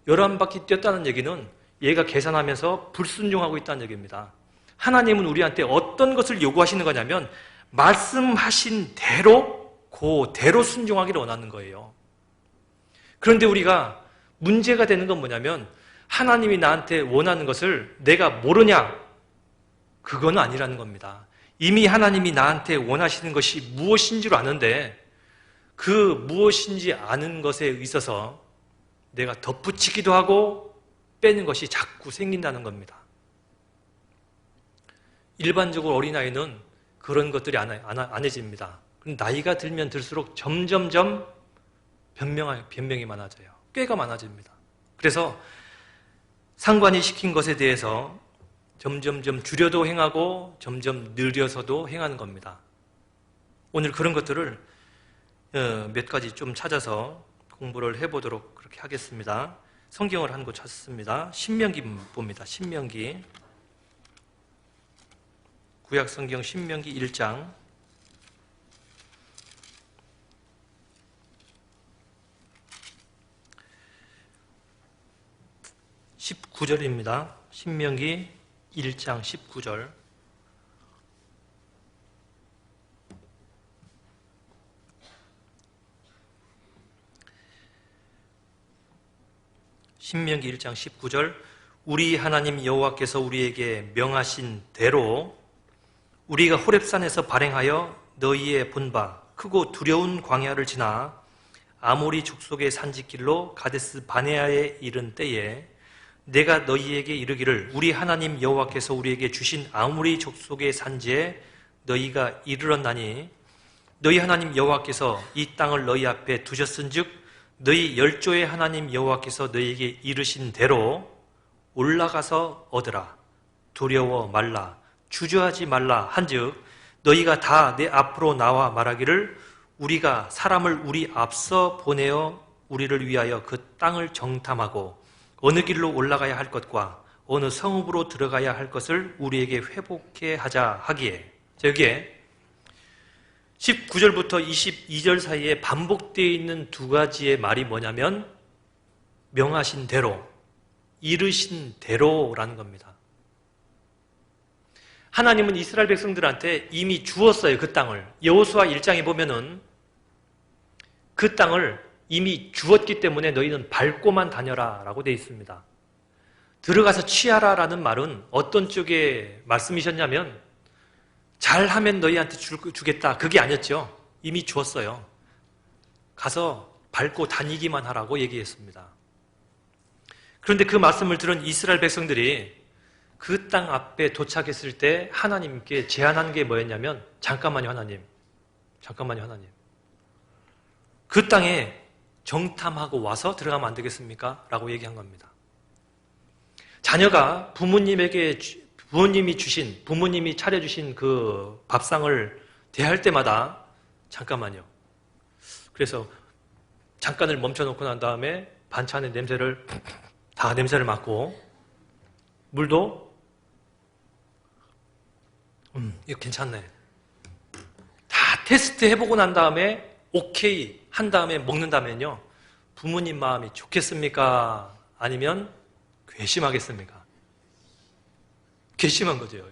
11바퀴 뛰었다는 얘기는 얘가 계산하면서 불순종하고 있다는 얘기입니다. 하나님은 우리한테 어떤 것을 요구하시는 거냐면 말씀하신 대로 그대로 순종하기를 원하는 거예요. 그런데 우리가 문제가 되는 건 뭐냐면 하나님이 나한테 원하는 것을 내가 모르냐? 그건 아니라는 겁니다. 이미 하나님이 나한테 원하시는 것이 무엇인 줄 아는데 그 무엇인지 아는 것에 있어서 내가 덧붙이기도 하고 빼는 것이 자꾸 생긴다는 겁니다. 일반적으로 어린아이는 그런 것들이 안 해집니다. 나이가 들면 들수록 점점점 변명이 많아져요. 꾀가 많아집니다. 그래서 상관이 시킨 것에 대해서 점점점 줄여도 행하고 점점 느려서도 행하는 겁니다. 오늘 그런 것들을 몇 가지 좀 찾아서 공부를 해보도록 그렇게 하겠습니다. 성경을 한 곳 찾습니다. 신명기 봅니다. 신명기. 구약성경 신명기 1장 19절입니다. 신명기 1장 19절. 신명기 1장 19절. 우리 하나님 여호와께서 우리에게 명하신 대로 우리가 호렙산에서 발행하여 너희의 본바 크고 두려운 광야를 지나 아모리 족속의 산지길로 가데스 바네아에 이른 때에 내가 너희에게 이르기를 우리 하나님 여호와께서 우리에게 주신 아모리 족속의 산지에 너희가 이르렀나니 너희 하나님 여호와께서 이 땅을 너희 앞에 두셨은즉 너희 열조의 하나님 여호와께서 너희에게 이르신 대로 올라가서 얻으라. 두려워 말라. 주저하지 말라 한즉 너희가 다 내 앞으로 나와 말하기를 우리가 사람을 우리 앞서 보내어 우리를 위하여 그 땅을 정탐하고 어느 길로 올라가야 할 것과 어느 성읍으로 들어가야 할 것을 우리에게 회복해 하자 하기에, 여기에 19절부터 22절 사이에 반복되어 있는 두 가지의 말이 뭐냐면 명하신 대로, 이르신 대로라는 겁니다. 하나님은 이스라엘 백성들한테 이미 주었어요. 그 땅을. 여호수아 1장에 보면은 그 땅을 이미 주었기 때문에 너희는 밟고만 다녀라 라고 되어 있습니다. 들어가서 취하라라는 말은 어떤 쪽에 말씀이셨냐면 잘하면 너희한테 주겠다, 그게 아니었죠. 이미 주었어요. 가서 밟고 다니기만 하라고 얘기했습니다. 그런데 그 말씀을 들은 이스라엘 백성들이 그 땅 앞에 도착했을 때 하나님께 제안한 게 뭐였냐면 잠깐만요 하나님, 잠깐만요 하나님, 그 땅에 정탐하고 와서 들어가면 안 되겠습니까? 라고 얘기한 겁니다. 자녀가 부모님이 차려주신 그 밥상을 대할 때마다 잠깐만요. 그래서 잠깐을 멈춰놓고 난 다음에 반찬의 냄새를 맡고 물도 이거 괜찮네. 다 테스트 해보고 난 다음에 오케이 한 다음에 먹는다면요, 부모님 마음이 좋겠습니까? 아니면 괘씸하겠습니까? 괘씸한 거죠.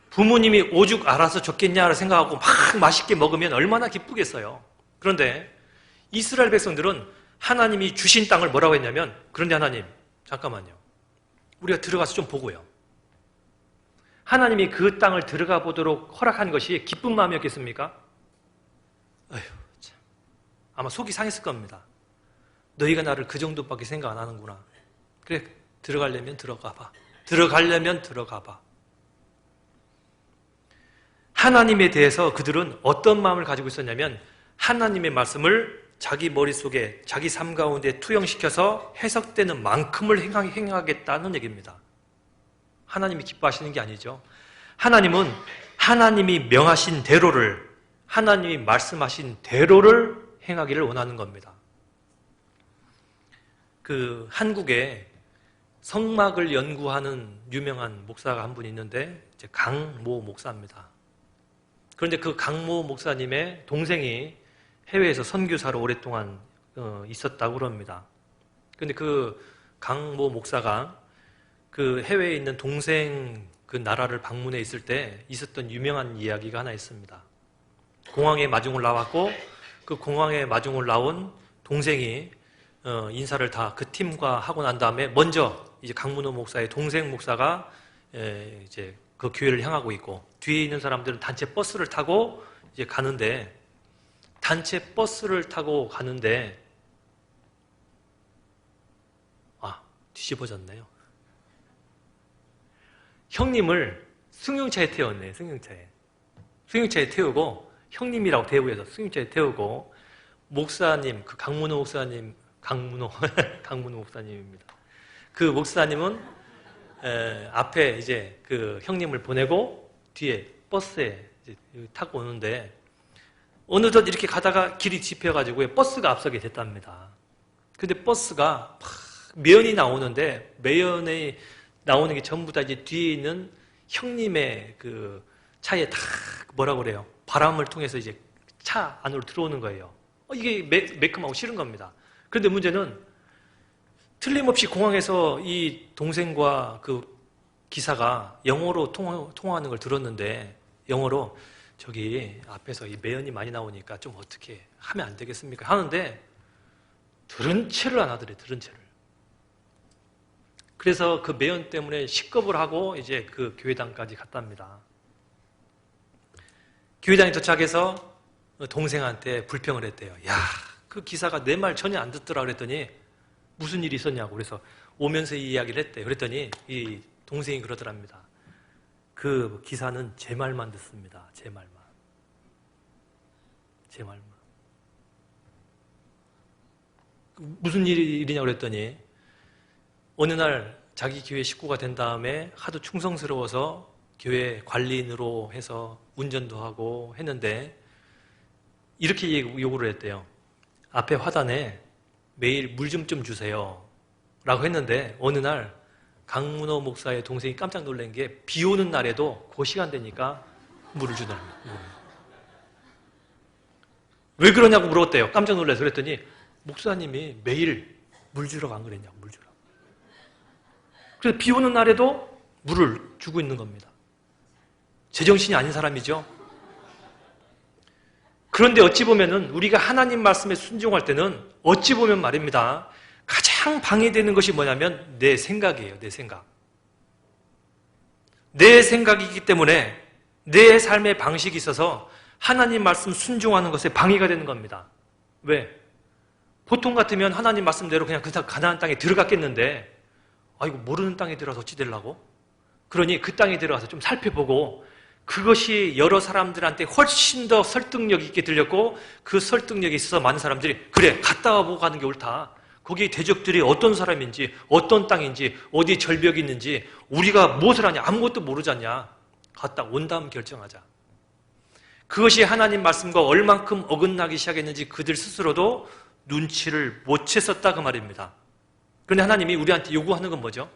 부모님이 오죽 알아서 좋겠냐를 생각하고 막 맛있게 먹으면 얼마나 기쁘겠어요. 그런데 이스라엘 백성들은 하나님이 주신 땅을 뭐라고 했냐면, 그런데 하나님 잠깐만요, 우리가 들어가서 좀 보고요. 하나님이 그 땅을 들어가 보도록 허락한 것이 기쁜 마음이었겠습니까? 어휴, 참. 아마 속이 상했을 겁니다. 너희가 나를 그 정도밖에 생각 안 하는구나. 그래, 들어가려면 들어가 봐. 들어가려면 들어가 봐. 하나님에 대해서 그들은 어떤 마음을 가지고 있었냐면 하나님의 말씀을 자기 머릿속에, 자기 삶 가운데 투영시켜서 해석되는 만큼을 행하겠다는 얘기입니다. 하나님이 기뻐하시는 게 아니죠. 하나님은 하나님이 명하신 대로를, 하나님이 말씀하신 대로를 행하기를 원하는 겁니다. 그 한국에 성막을 연구하는 유명한 목사가 한 분 있는데 이제 강모 목사입니다. 그런데 그 강모 목사님의 동생이 해외에서 선교사로 오랫동안 있었다고 그럽니다. 그런데 그 강모 목사가 그 해외에 있는 동생 그 나라를 방문해 있을 때 있었던 유명한 이야기가 하나 있습니다. 공항에 마중을 나왔고 그 공항에 마중을 나온 동생이 인사를 다 그 팀과 하고 난 다음에 먼저 이제 강문호 목사의 동생 목사가 이제 그 교회를 향하고 있고 뒤에 있는 사람들은 단체 버스를 타고 이제 가는데, 단체 버스를 타고 가는데 뒤집어졌네요. 형님을 승용차에 태웠네. 승용차에 태우고 형님이라고 대우해서 승용차에 태우고 목사님, 그 강문호 목사님, 강문호 목사님입니다. 그 목사님은 앞에 이제 그 형님을 보내고 뒤에 버스에 이제 타고 오는데 어느덧 이렇게 가다가 길이 짚여가지고 버스가 앞서게 됐답니다. 근데 버스가 매연이 나오는데 매연에 나오는 게 전부 다 이제 뒤에 있는 형님의 그 차에 다 뭐라고 그래요? 바람을 통해서 이제 차 안으로 들어오는 거예요. 이게 매콤하고 싫은 겁니다. 그런데 문제는 틀림없이 공항에서 이 동생과 그 기사가 영어로 통화하는 걸 들었는데 영어로 저기 앞에서 이 매연이 많이 나오니까 좀 어떻게 하면 안 되겠습니까? 하는데 들은 채를 안 하더래, 들은 채를. 그래서 그 매연 때문에 식겁을 하고 이제 그 교회당까지 갔답니다. 교회당에 도착해서 동생한테 불평을 했대요. 야, 그 기사가 내 말 전혀 안 듣더라 그랬더니 무슨 일이 있었냐고. 그래서 오면서 이 이야기를 했대요. 그랬더니 이 동생이 그러더랍니다. 그 기사는 제 말만 듣습니다. 제 말만. 무슨 일이냐고 그랬더니 어느 날 자기 교회 식구가 된 다음에 하도 충성스러워서 교회 관리인으로 해서 운전도 하고 했는데 이렇게 요구를 했대요. 앞에 화단에 매일 물 좀 주세요. 라고 했는데 어느 날 강문호 목사의 동생이 깜짝 놀란 게 비 오는 날에도 그 시간 되니까 물을 주더랍니다. 왜 그러냐고 물었대요. 깜짝 놀라서. 그랬더니 목사님이 매일 물 주러 안 그랬냐고, 물 주러. 그래서 비 오는 날에도 물을 주고 있는 겁니다. 제정신이 아닌 사람이죠. 그런데 어찌 보면은 우리가 하나님 말씀에 순종할 때는 어찌 보면 말입니다. 가장 방해되는 것이 뭐냐면 내 생각이에요. 내 생각. 내 생각이기 때문에 내 삶의 방식이 있어서 하나님 말씀 순종하는 것에 방해가 되는 겁니다. 왜? 보통 같으면 하나님 말씀대로 그냥 가나안 땅에 들어갔겠는데 이거 모르는 땅에 들어가서 어찌 되려고? 그러니 그 땅에 들어가서 좀 살펴보고 그것이 여러 사람들한테 훨씬 더 설득력 있게 들렸고 그 설득력이 있어서 많은 사람들이 그래 갔다 와보고 가는 게 옳다. 거기 대적들이 어떤 사람인지 어떤 땅인지 어디 절벽이 있는지 우리가 무엇을 하냐 아무것도 모르지 않냐. 갔다 온 다음 결정하자. 그것이 하나님 말씀과 얼만큼 어긋나기 시작했는지 그들 스스로도 눈치를 못 챘었다 그 말입니다. 그런데 하나님이 우리한테 요구하는 건 뭐죠?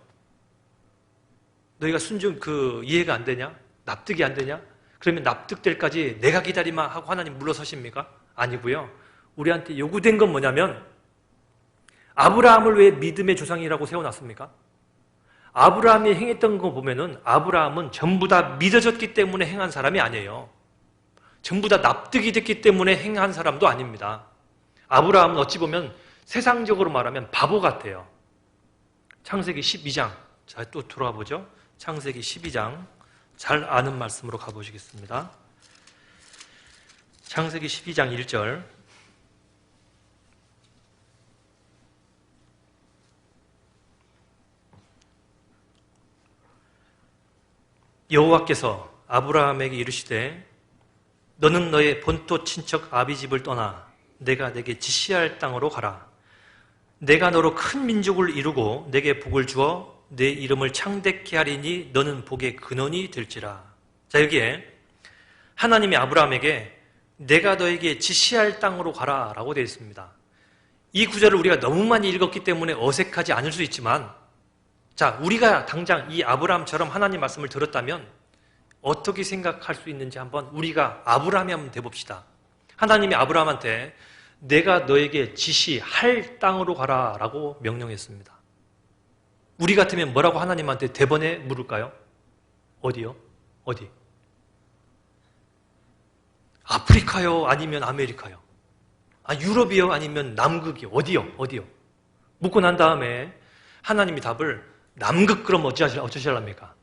너희가 순종 이해가 안 되냐? 납득이 안 되냐? 그러면 납득될까지 내가 기다리마 하고 하나님 물러서십니까? 아니고요. 우리한테 요구된 건 뭐냐면 아브라함을 왜 믿음의 조상이라고 세워놨습니까? 아브라함이 행했던 거 보면은 아브라함은 전부 다 믿어졌기 때문에 행한 사람이 아니에요. 전부 다 납득이 됐기 때문에 행한 사람도 아닙니다. 아브라함은 어찌 보면 세상적으로 말하면 바보 같아요. 창세기 12장. 자, 또 돌아와 보죠. 창세기 12장. 잘 아는 말씀으로 가보시겠습니다. 창세기 12장 1절. 여호와께서 아브라함에게 이르시되 너는 너의 본토 친척 아비 집을 떠나 내가 내게 지시할 땅으로 가라. 내가 너로 큰 민족을 이루고 내게 복을 주어 내 이름을 창대케 하리니 너는 복의 근원이 될지라. 자, 여기에 하나님이 아브라함에게 내가 너에게 지시할 땅으로 가라 라고 되어 있습니다. 이 구절을 우리가 너무 많이 읽었기 때문에 어색하지 않을 수 있지만 자, 우리가 당장 이 아브라함처럼 하나님 말씀을 들었다면 어떻게 생각할 수 있는지 한번 우리가 아브라함이 한번 돼봅시다. 하나님이 아브라함한테 내가 너에게 지시할 땅으로 가라 라고 명령했습니다. 우리 같으면 뭐라고 하나님한테 대번에 물을까요? 어디요? 어디? 아프리카요? 아니면 아메리카요? 유럽이요? 아니면 남극이요? 어디요? 어디요? 묻고 난 다음에 하나님이 답을 남극 그럼 어쩌실랍니까?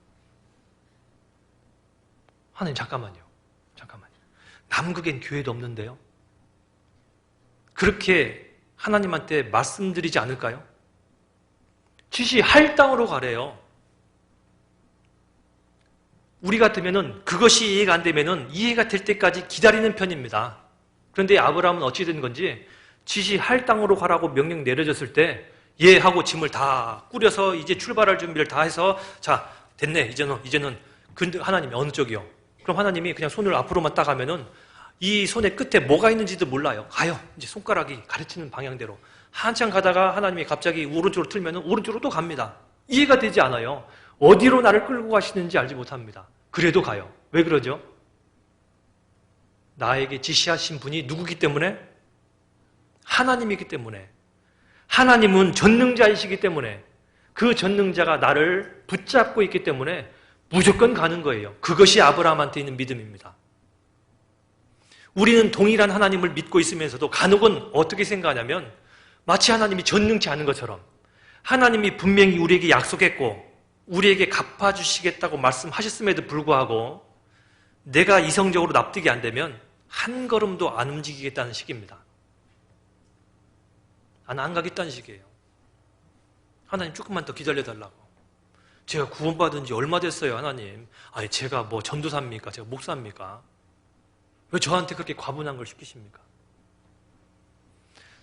하나님 잠깐만요. 남극엔 교회도 없는데요. 그렇게 하나님한테 말씀드리지 않을까요? 지시할 땅으로 가래요. 우리 같으면은 그것이 이해가 안 되면은 이해가 될 때까지 기다리는 편입니다. 그런데 아브라함은 어찌 된 건지 지시할 땅으로 가라고 명령 내려졌을 때 예 하고 짐을 다 꾸려서 이제 출발할 준비를 다 해서 자 됐네 이제는 근데 하나님이 어느 쪽이요? 그럼 하나님이 그냥 손을 앞으로만 딱 하면은 이 손의 끝에 뭐가 있는지도 몰라요. 가요. 이제 손가락이 가르치는 방향대로. 한참 가다가 하나님이 갑자기 오른쪽으로 틀면은 오른쪽으로 또 갑니다. 이해가 되지 않아요. 어디로 나를 끌고 가시는지 알지 못합니다. 그래도 가요. 왜 그러죠? 나에게 지시하신 분이 누구기 때문에? 하나님이기 때문에. 하나님은 전능자이시기 때문에 그 전능자가 나를 붙잡고 있기 때문에 무조건 가는 거예요. 그것이 아브라함한테 있는 믿음입니다. 우리는 동일한 하나님을 믿고 있으면서도 간혹은 어떻게 생각하냐면 마치 하나님이 전능치 않은 것처럼 하나님이 분명히 우리에게 약속했고 우리에게 갚아주시겠다고 말씀하셨음에도 불구하고 내가 이성적으로 납득이 안 되면 한 걸음도 안 움직이겠다는 식입니다. 안 가겠다는 식이에요. 하나님 조금만 더 기다려달라고. 제가 구원받은 지 얼마 됐어요, 하나님. 아니, 제가 뭐 전도사입니까? 제가 목사입니까? 왜 저한테 그렇게 과분한 걸 시키십니까?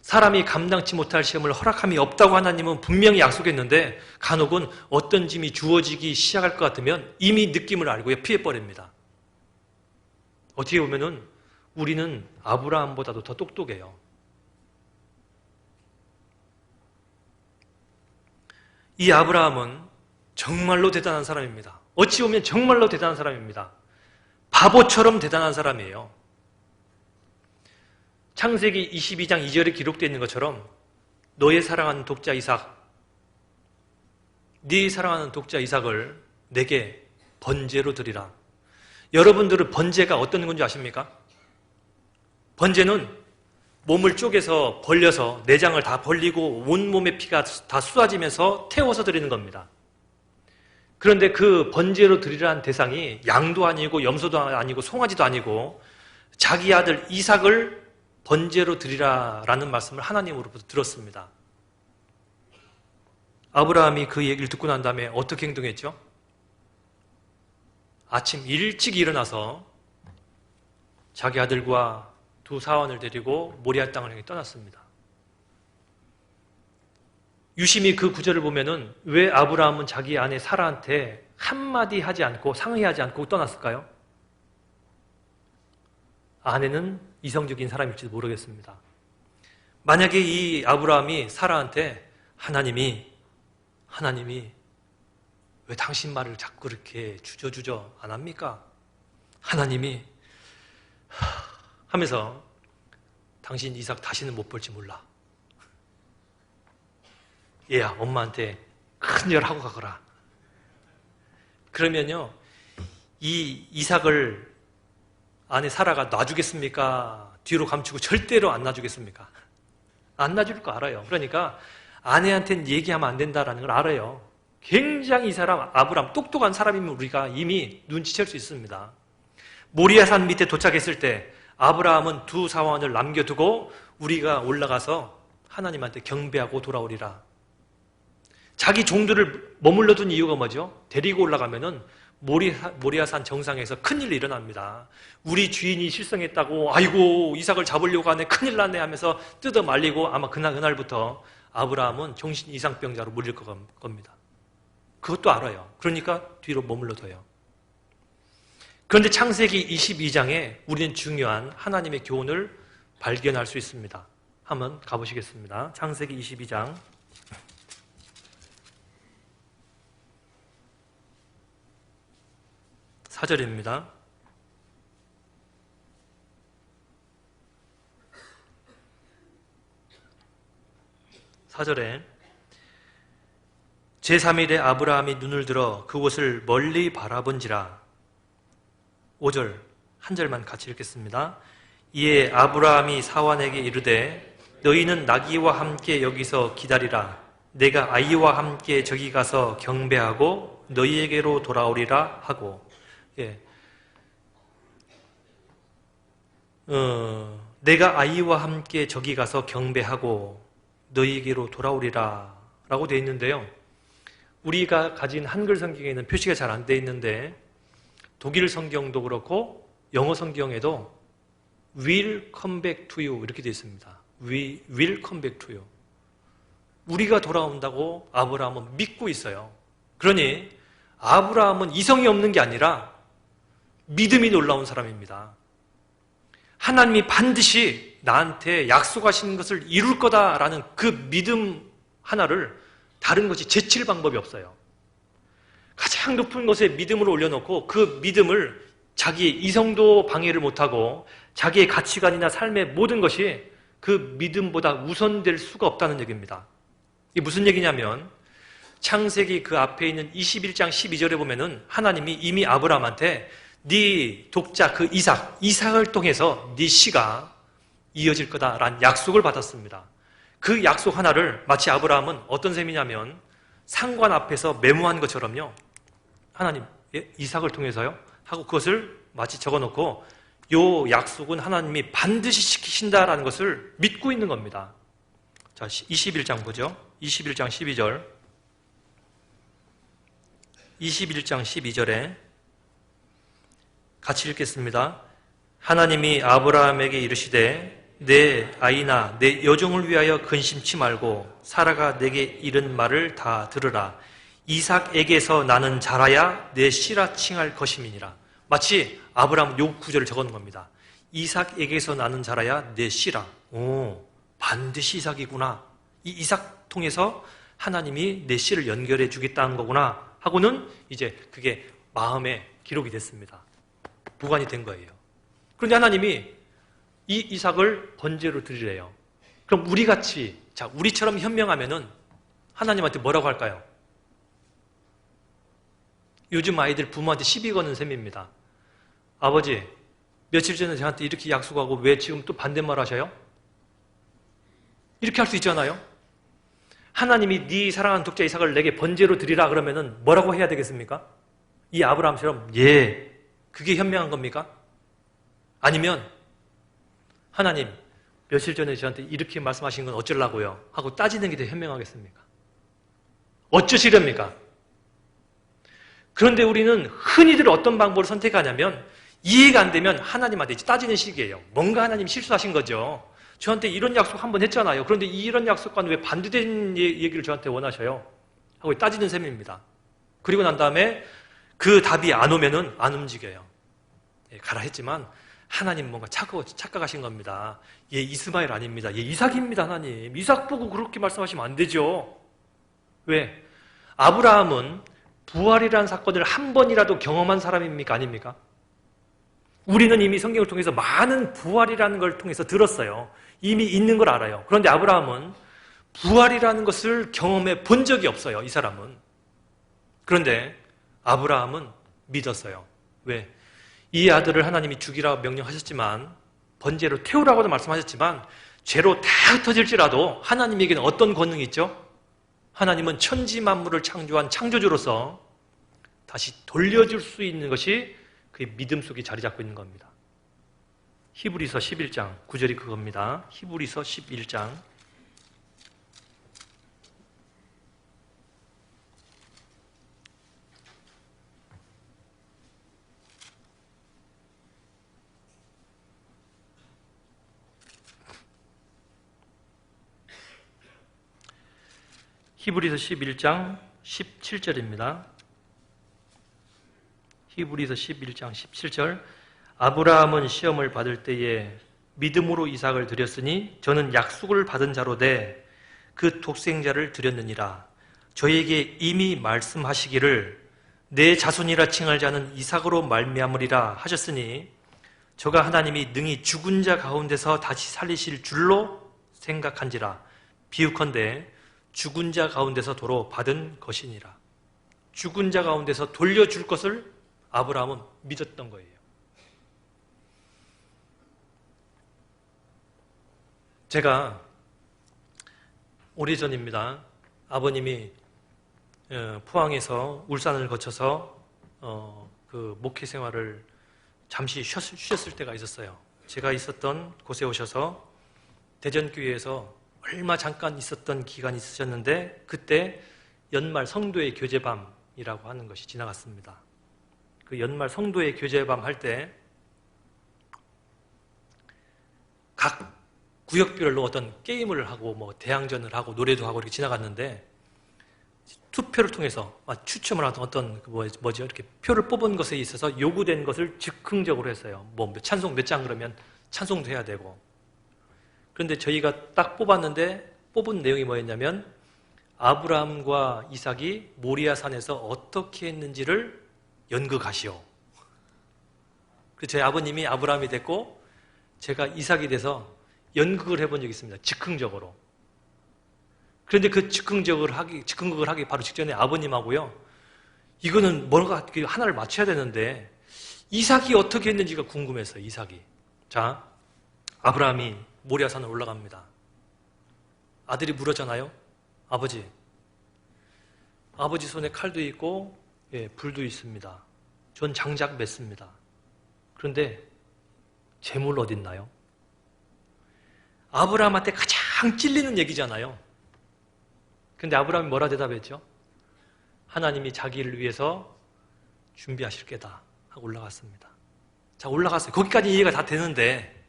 사람이 감당치 못할 시험을 허락함이 없다고 하나님은 분명히 약속했는데 간혹은 어떤 짐이 주어지기 시작할 것 같으면 이미 느낌을 알고요, 피해버립니다. 어떻게 보면은 우리는 아브라함보다도 더 똑똑해요. 이 아브라함은 정말로 대단한 사람입니다. 어찌 보면 정말로 대단한 사람입니다. 바보처럼 대단한 사람이에요. 창세기 22장 2절에 기록되어 있는 것처럼 너의 사랑하는 독자 이삭, 네 사랑하는 독자 이삭을 내게 번제로 드리라. 여러분들은 번제가 어떤 건지 아십니까? 번제는 몸을 쪼개서 벌려서 내장을 다 벌리고 온몸의 피가 다 쏟아지면서 태워서 드리는 겁니다. 그런데 그 번제로 드리라는 대상이 양도 아니고 염소도 아니고 송아지도 아니고 자기 아들 이삭을 번제로 드리라라는 말씀을 하나님으로부터 들었습니다. 아브라함이 그 얘기를 듣고 난 다음에 어떻게 행동했죠? 아침 일찍 일어나서 자기 아들과 두 사원을 데리고 모리아 땅을 향해 떠났습니다. 유심히 그 구절을 보면은 왜 아브라함은 자기 아내 사라한테 한마디 하지 않고 상의하지 않고 떠났을까요? 아내는 이성적인 사람일지도 모르겠습니다. 만약에 이 아브라함이 사라한테 하나님이 왜 당신 말을 자꾸 이렇게 주저주저 안 합니까? 하나님이 하면서 당신 이삭 다시는 못 볼지 몰라. 얘야, 엄마한테 큰절 하고 가거라. 그러면요, 이 이삭을 아내 사라가 놔주겠습니까? 뒤로 감추고 절대로 안 놔주겠습니까? 안 놔줄 거 알아요. 그러니까 아내한테는 얘기하면 안 된다는 걸 알아요. 굉장히 이 사람, 아브람, 똑똑한 사람이면 우리가 이미 눈치챌 수 있습니다. 모리아산 밑에 도착했을 때 아브라함은 두 사원을 남겨두고 우리가 올라가서 하나님한테 경배하고 돌아오리라. 자기 종들을 머물러 둔 이유가 뭐죠? 데리고 올라가면은 모리아산 정상에서 큰일이 일어납니다. 우리 주인이 실성했다고, 아이고 이삭을 잡으려고 하네, 큰일 났네 하면서 뜯어 말리고 아마 그날부터 아브라함은 정신 이상병자로 물릴 겁니다. 그것도 알아요. 그러니까 뒤로 머물러 둬요. 그런데 창세기 22장에 우리는 중요한 하나님의 교훈을 발견할 수 있습니다. 한번 가보시겠습니다. 창세기 22장 4절입니다. 4절에 제3일에 아브라함이 눈을 들어 그곳을 멀리 바라본지라. 5절 한 절만 같이 읽겠습니다. 이에 아브라함이 사환에게 이르되 너희는 나귀와 함께 여기서 기다리라. 내가 아이와 함께 저기 가서 경배하고 너희에게로 돌아오리라 하고. 내가 아이와 함께 저기 가서 경배하고 너희에게로 돌아오리라 라고 되어 있는데요. 우리가 가진 한글 성경에는 표시가 잘 안 되어 있는데 독일 성경도 그렇고 영어 성경에도 will come back to you 이렇게 되어 있습니다. We will come back to you. 우리가 돌아온다고 아브라함은 믿고 있어요. 그러니 아브라함은 이성이 없는 게 아니라 믿음이 놀라운 사람입니다. 하나님이 반드시 나한테 약속하신 것을 이룰 거다라는 그 믿음 하나를 다른 것이 제칠 방법이 없어요. 가장 높은 것에 믿음을 올려놓고 그 믿음을 자기의 이성도 방해를 못하고 자기의 가치관이나 삶의 모든 것이 그 믿음보다 우선될 수가 없다는 얘기입니다. 이게 무슨 얘기냐면 창세기 그 앞에 있는 21장 12절에 보면은 하나님이 이미 아브라함한테 네 독자 그 이삭을 통해서 네 씨가 이어질 거다라는 약속을 받았습니다. 그 약속 하나를 마치 아브라함은 어떤 셈이냐면 상관 앞에서 메모한 것처럼요. 하나님, 이삭을 통해서요? 하고 그것을 마치 적어놓고 요 약속은 하나님이 반드시 지키신다라는 것을 믿고 있는 겁니다. 자, 21장 보죠. 21장 12절. 21장 12절에 같이 읽겠습니다. 하나님이 아브라함에게 이르시되 내 아이나 내 여종을 위하여 근심치 말고 사라가 내게 이른 말을 다 들으라. 이삭에게서 나는 자라야 내 씨라 칭할 것임이니라. 마치 아브라함 요 구절을 적어놓은 겁니다. 이삭에게서 나는 자라야 내 씨라. 반드시 이삭이구나. 이 이삭 통해서 하나님이 내 씨를 연결해 주겠다는 거구나 하고는 이제 그게 마음에 기록이 됐습니다. 보관이 된 거예요. 그런데 하나님이 이 이삭을 번제로 드리래요. 그럼 우리같이, 자, 우리처럼 현명하면은 하나님한테 뭐라고 할까요? 요즘 아이들 부모한테 시비 거는 셈입니다. 아버지, 며칠 전에 저한테 이렇게 약속하고 왜 지금 또 반대말 하셔요? 이렇게 할 수 있잖아요. 하나님이 네 사랑하는 독자 이삭을 내게 번제로 드리라 그러면은 뭐라고 해야 되겠습니까? 이 아브라함처럼 예, 그게 현명한 겁니까? 아니면 하나님, 며칠 전에 저한테 이렇게 말씀하신 건 어쩌려고요? 하고 따지는 게 더 현명하겠습니까? 어쩌시렵니까? 그런데 우리는 흔히들 어떤 방법을 선택하냐면 이해가 안 되면 하나님한테 따지는 식이에요. 뭔가 하나님 실수하신 거죠. 저한테 이런 약속 한번 했잖아요. 그런데 이런 약속과는 왜 반대된 얘기를 저한테 원하셔요? 하고 따지는 셈입니다. 그리고 난 다음에 그 답이 안 오면은 안 움직여요. 예, 가라 했지만 하나님 뭔가 착각하신 겁니다. 얘 이스마엘 아닙니다. 얘 이삭입니다, 하나님. 이삭 보고 그렇게 말씀하시면 안 되죠. 왜? 아브라함은 부활이라는 사건을 한 번이라도 경험한 사람입니까? 아닙니까? 우리는 이미 성경을 통해서 많은 부활이라는 걸 통해서 들었어요. 이미 있는 걸 알아요. 그런데 아브라함은 부활이라는 것을 경험해 본 적이 없어요, 이 사람은. 그런데 아브라함은 믿었어요. 왜? 이 아들을 하나님이 죽이라고 명령하셨지만, 번제로 태우라고도 말씀하셨지만, 죄로 다 흩어질지라도 하나님에게는 어떤 권능이 있죠? 하나님은 천지 만물을 창조한 창조주로서 다시 돌려줄 수 있는 것이 그의 믿음 속에 자리 잡고 있는 겁니다. 히브리서 11장 9절이 그겁니다. 히브리서 11장 히브리서 11장 17절입니다. 히브리서 11장 17절 아브라함은 시험을 받을 때에 믿음으로 이삭을 드렸으니 저는 약속을 받은 자로 돼 그 독생자를 드렸느니라. 저에게 이미 말씀하시기를 내 자손이라 칭할 자는 이삭으로 말미암으리라 하셨으니 저가 하나님이 능히 죽은 자 가운데서 다시 살리실 줄로 생각한지라. 비유컨대 죽은 자 가운데서 도로 받은 것이니라. 죽은 자 가운데서 돌려줄 것을 아브라함은 믿었던 거예요. 제가 오래전입니다. 아버님이 포항에서 울산을 거쳐서 그 목회 생활을 잠시 쉬었을 때가 있었어요. 제가 있었던 곳에 오셔서 대전교회에서 얼마 잠깐 있었던 기간이 있으셨는데 그때 연말 성도의 교제밤이라고 하는 것이 지나갔습니다. 그 연말 성도의 교제밤 할 때 각 구역별로 어떤 게임을 하고 뭐 대항전을 하고 노래도 하고 이렇게 지나갔는데 투표를 통해서 추첨을 하던 어떤 뭐죠 이렇게 표를 뽑은 것에 있어서 요구된 것을 즉흥적으로 했어요. 뭐 찬송 몇 장 그러면 찬송도 해야 되고. 그런데 저희가 딱 뽑았는데 뽑은 내용이 뭐였냐면 아브라함과 이삭이 모리아 산에서 어떻게 했는지를 연극하시오. 그래서 저희 아버님이 아브라함이 됐고 제가 이삭이 돼서 연극을 해본 적이 있습니다. 즉흥적으로. 그런데 그 즉흥극을 하기 바로 직전에 아버님하고요. 이거는 뭔가 하나를 맞춰야 되는데 이삭이 어떻게 했는지가 궁금했어요. 이삭이. 자, 아브라함이 모리아산을 올라갑니다. 아들이 물었잖아요. 아버지 손에 칼도 있고 불도 있습니다. 전 장작 맺습니다. 그런데 재물 어딨나요? 아브라함한테 가장 찔리는 얘기잖아요. 근데 아브라함이 뭐라 대답했죠? 하나님이 자기를 위해서 준비하실 게다 하고 올라갔습니다. 자, 올라갔어요. 거기까지 이해가 다 되는데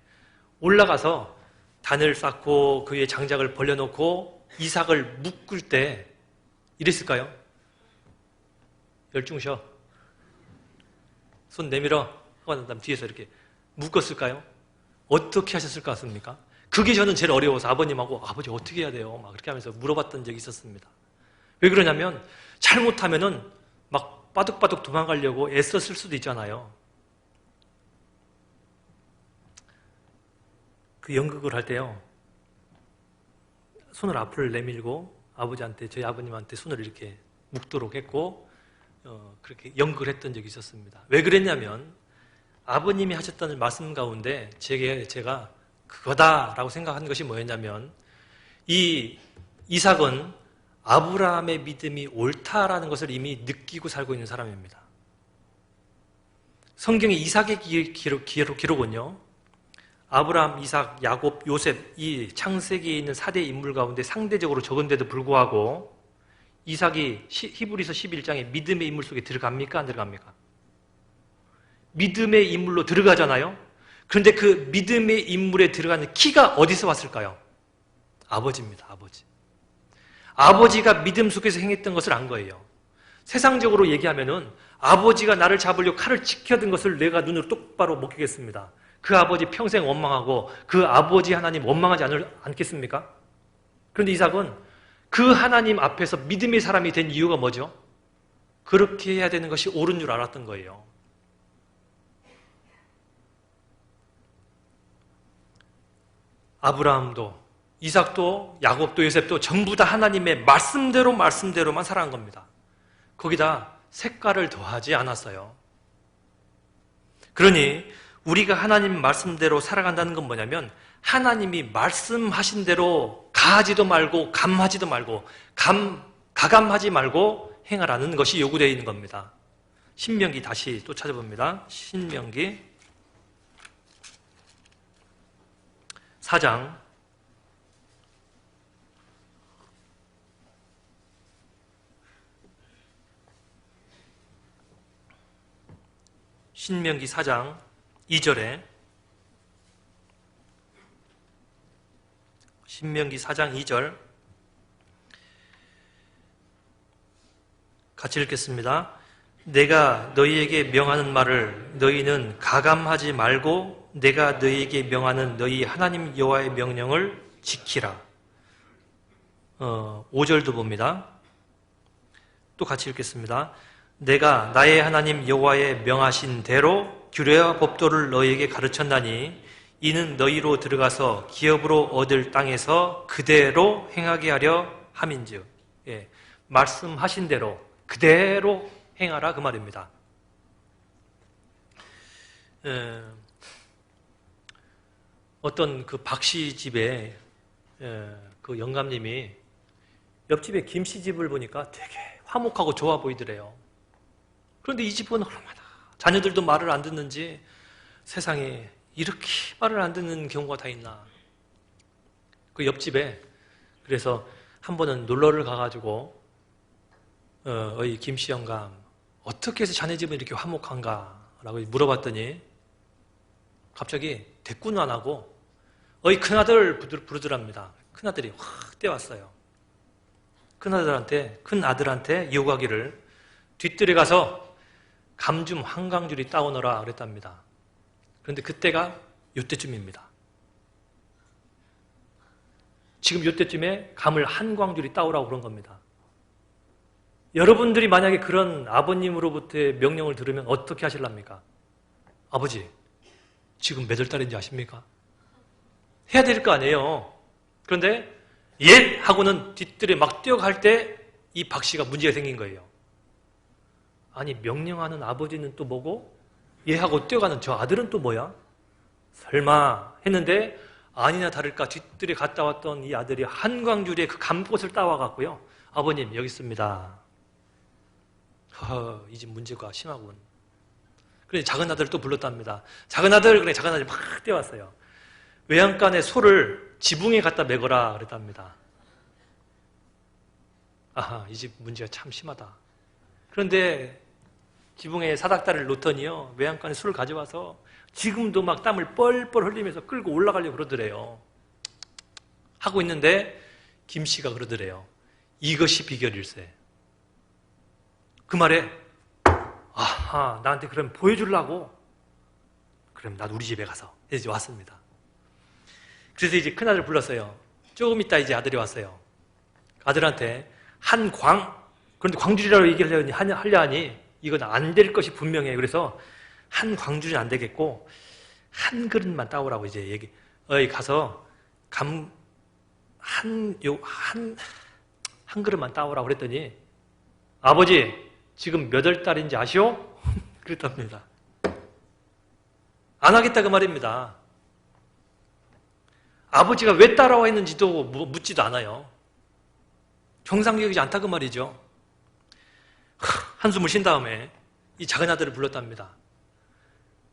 올라가서 단을 쌓고 그 위에 장작을 벌려놓고 이삭을 묶을 때 이랬을까요? 열중셔. 손 내밀어. 하고 난 다음 뒤에서 이렇게 묶었을까요? 어떻게 하셨을 것 같습니까? 그게 저는 제일 어려워서 아버님하고 아버지 어떻게 해야 돼요? 막 그렇게 하면서 물어봤던 적이 있었습니다. 왜 그러냐면 잘못하면은 막 바득바득 도망가려고 애썼을 수도 있잖아요. 그 연극을 할 때요, 손을 앞을 내밀고 아버지한테, 저희 아버님한테 손을 이렇게 묶도록 했고, 그렇게 연극을 했던 적이 있었습니다. 왜 그랬냐면 아버님이 하셨던 말씀 가운데 제가 그거다라고 생각한 것이 뭐였냐면, 이 이삭은 아브라함의 믿음이 옳다라는 것을 이미 느끼고 살고 있는 사람입니다. 성경의 이삭의 기록은요, 아브라함, 이삭, 야곱, 요셉, 이 창세기에 있는 4대 인물 가운데 상대적으로 적은데도 불구하고 이삭이 히브리서 11장에 믿음의 인물 속에 들어갑니까? 안 들어갑니까? 믿음의 인물로 들어가잖아요. 그런데 그 믿음의 인물에 들어가는 키가 어디서 왔을까요? 아버지입니다. 아버지. 아버지가 믿음 속에서 행했던 것을 안 거예요. 세상적으로 얘기하면은 아버지가 나를 잡으려고 칼을 지켜든 것을 내가 눈으로 똑바로 목격했습니다. 그 아버지 평생 원망하고 그 아버지 하나님 원망하지 않겠습니까? 그런데 이삭은 그 하나님 앞에서 믿음의 사람이 된 이유가 뭐죠? 그렇게 해야 되는 것이 옳은 줄 알았던 거예요. 아브라함도, 이삭도, 야곱도, 요셉도 전부 다 하나님의 말씀대로만 살아간 겁니다. 거기다 색깔을 더하지 않았어요. 그러니 우리가 하나님 말씀대로 살아간다는 건 뭐냐면, 하나님이 말씀하신 대로 가하지도 말고 감하지도 말고 가감하지 말고 행하라는 것이 요구되어 있는 겁니다. 신명기 다시 또 찾아봅니다. 신명기 4장 2절에 신명기 4장 2절 같이 읽겠습니다. 내가 너희에게 명하는 말을 너희는 가감하지 말고 내가 너희에게 명하는 너희 하나님 여호와의 명령을 지키라. 5절도 봅니다. 또 같이 읽겠습니다. 내가 나의 하나님 여호와의 명하신 대로 규례와 법도를 너희에게 가르쳤나니 이는 너희로 들어가서 기업으로 얻을 땅에서 그대로 행하게 하려 함인즉. 예, 말씀하신 대로 그대로 행하라 그 말입니다. 어떤 그 박씨 집에 그 영감님이 옆집에 김씨 집을 보니까 되게 화목하고 좋아 보이더래요. 그런데 이 집은 얼마나 자녀들도 말을 안 듣는지 세상에 이렇게 말을 안 듣는 경우가 다 있나. 그 옆집에 그래서 한 번은 놀러를 가가지고 어이 김씨 영감 어떻게 해서 자네 집은 이렇게 화목한가 라고 물어봤더니 갑자기 대꾸는 안 하고 어이 큰아들 부르더랍니다. 큰아들이 확 뛰어왔어요. 큰 아들한테 요구하기를 뒷뜰에 가서 감좀 한강줄이 따오너라 그랬답니다. 그런데 그때가 요때쯤입니다. 지금 요때쯤에 감을 한 광줄이 따오라고 그런 겁니다. 여러분들이 만약에 그런 아버님으로부터의 명령을 들으면 어떻게 하실랍니까? 아버지, 지금 몇 월 달인지 아십니까? 해야 될 거 아니에요. 그런데 예! 하고는 뒷뜰에 막 뛰어갈 때 이 박씨가 문제가 생긴 거예요. 아니 명령하는 아버지는 또 뭐고 예 하고 뛰어가는 저 아들은 또 뭐야? 설마 했는데 아니나 다를까 뒷뜰에 갔다 왔던 이 아들이 한광줄에 그 감꽃을 따와갖고요. 아버님 여기 있습니다. 이 집 문제가 심하군. 그래서 작은 아들을 또 불렀답니다. 작은 아들이 막 뛰어왔어요. 외양간에 소를 지붕에 갖다 매거라 그랬답니다. 아하, 이 집 문제가 참 심하다. 그런데 지붕에 사닥다리를 놓더니요, 외양간에 술을 가져와서 지금도 막 땀을 뻘뻘 흘리면서 끌고 올라가려고 그러더래요. 하고 있는데 김씨가 그러더래요. 이것이 비결일세. 그 말에 아하, 나한테 그럼 보여주려고? 그럼 나도 우리 집에 가서 이제 왔습니다. 그래서 이제 큰아들 불렀어요. 조금 있다 이제 아들이 왔어요. 아들한테 그런데 광주리라고 얘기를 하려 하니 이건 안 될 것이 분명해요. 그래서 한 광주리는 안 되겠고 한 그릇만 따오라고 이제 가서 한 그릇만 따오라고 그랬더니 아버지 지금 몇 월 달인지 아시오? 그랬답니다. 안 하겠다 그 말입니다. 아버지가 왜 따라와 했는지도 묻지도 않아요. 정상적이지 않다 그 말이죠. 한숨을 쉰 다음에 이 작은 아들을 불렀답니다.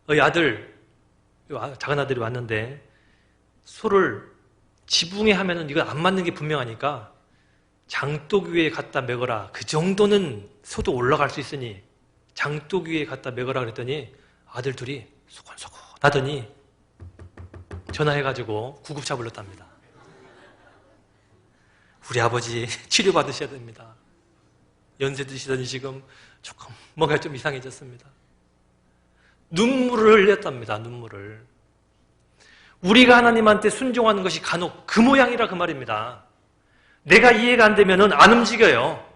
작은 아들이 왔는데 소를 지붕에 하면은 이거 안 맞는 게 분명하니까 장독 위에 갖다 매거라. 그 정도는 소도 올라갈 수 있으니 장독 위에 갖다 매거라 그랬더니 아들 둘이 소곤소곤 하더니 전화해가지고 구급차 불렀답니다. 우리 아버지 치료받으셔야 됩니다. 연세 드시더니 지금 조금 뭔가 좀 이상해졌습니다. 눈물을 흘렸답니다. 눈물을. 우리가 하나님한테 순종하는 것이 간혹 그 모양이라 그 말입니다. 내가 이해가 안 되면은 안 움직여요.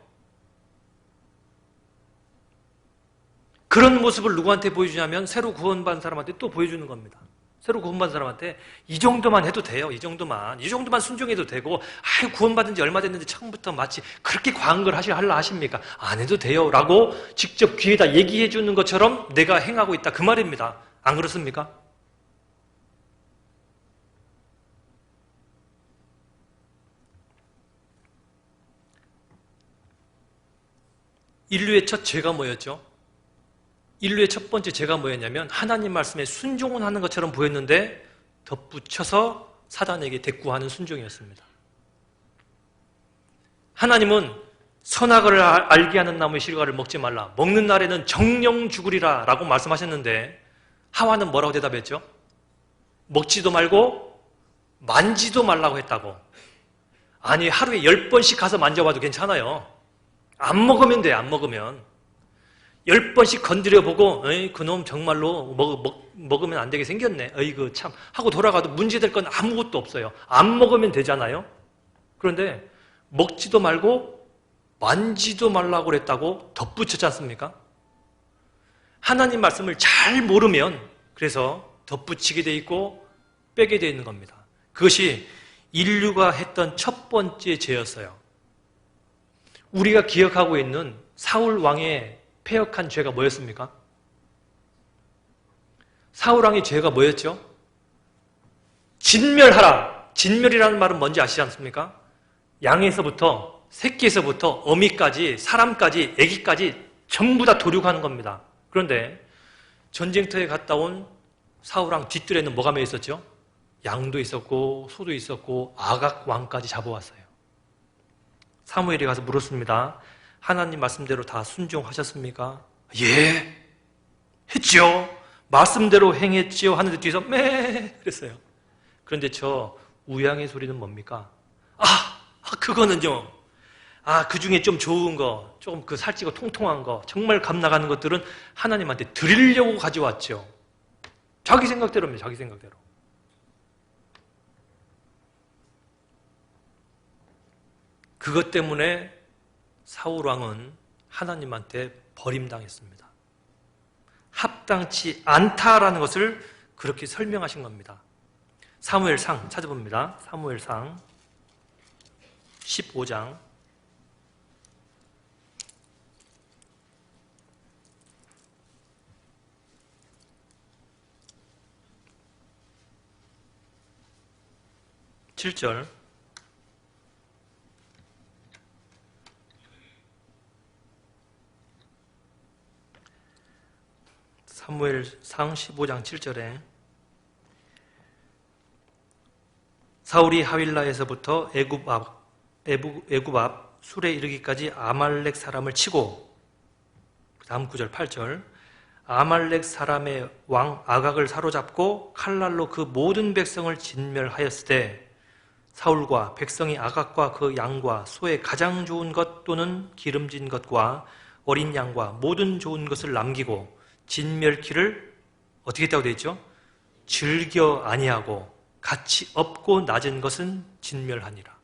그런 모습을 누구한테 보여주냐면 새로 구원받은 사람한테 또 보여주는 겁니다. 새로 구원받은 사람한테 이 정도만 해도 돼요. 이 정도만 순종해도 되고 구원받은 지 얼마 됐는데 처음부터 마치 그렇게 과한 걸 하려 하십니까? 안 해도 돼요 라고 직접 귀에다 얘기해 주는 것처럼 내가 행하고 있다 그 말입니다. 안 그렇습니까? 인류의 첫 죄가 뭐였죠? 인류의 첫 번째 죄가 뭐였냐면 하나님 말씀에 순종은 하는 것처럼 보였는데 덧붙여서 사단에게 대꾸하는 순종이었습니다. 하나님은 선악을 알게 하는 나무의 실과를 먹지 말라. 먹는 날에는 정령 죽으리라 라고 말씀하셨는데 하와는 뭐라고 대답했죠? 먹지도 말고 만지도 말라고 했다고. 아니 하루에 10번씩 가서 만져봐도 괜찮아요. 안 먹으면 돼요. 안 먹으면. 10번씩 건드려보고 그놈 정말로 먹으면 안 되게 생겼네. 어이구 참 하고 돌아가도 문제될 건 아무것도 없어요. 안 먹으면 되잖아요. 그런데 먹지도 말고 만지도 말라고 그랬다고 덧붙였지 않습니까? 하나님 말씀을 잘 모르면 그래서 덧붙이게 돼 있고 빼게 돼 있는 겁니다. 그것이 인류가 했던 첫 번째 죄였어요. 우리가 기억하고 있는 사울 왕의 패역한 죄가 뭐였습니까? 사울 왕의 죄가 뭐였죠? 진멸하라. 진멸이라는 말은 뭔지 아시지 않습니까? 양에서부터 새끼에서부터 어미까지 사람까지 아기까지 전부 다 도륙하는 겁니다. 그런데 전쟁터에 갔다 온 사울 왕 뒷뜰에는 뭐가 매여 있었죠? 양도 있었고 소도 있었고 아각 왕까지 잡아왔어요. 사무엘이 가서 물었습니다. 하나님 말씀대로 다 순종하셨습니까? 예, 했죠. 말씀대로 행했지요 하는데 뒤에서 매 그랬어요. 그런데 저 우양의 소리는 뭡니까? 그거는요. 그 중에 좀 좋은 거, 조금 그 살찌고 통통한 거, 정말 감 나가는 것들은 하나님한테 드리려고 가져왔죠. 자기 생각대로입니다. 자기 생각대로. 그것 때문에 사울 왕은 하나님한테 버림당했습니다. 합당치 않다라는 것을 그렇게 설명하신 겁니다. 사무엘상 찾아봅니다. 사무엘상 15장 7절 사무엘상 15장 7절에 사울이 하윌라에서부터 애굽 앞 술에 이르기까지 아말렉 사람을 치고 다음 9절 8절 아말렉 사람의 왕 아각을 사로잡고 칼날로 그 모든 백성을 진멸하였을 때 사울과 백성이 아각과 그 양과 소의 가장 좋은 것 또는 기름진 것과 어린 양과 모든 좋은 것을 남기고 진멸키를 어떻게 했다고 되어 있죠? 즐겨 아니하고 가치 없고 낮은 것은 진멸하니라.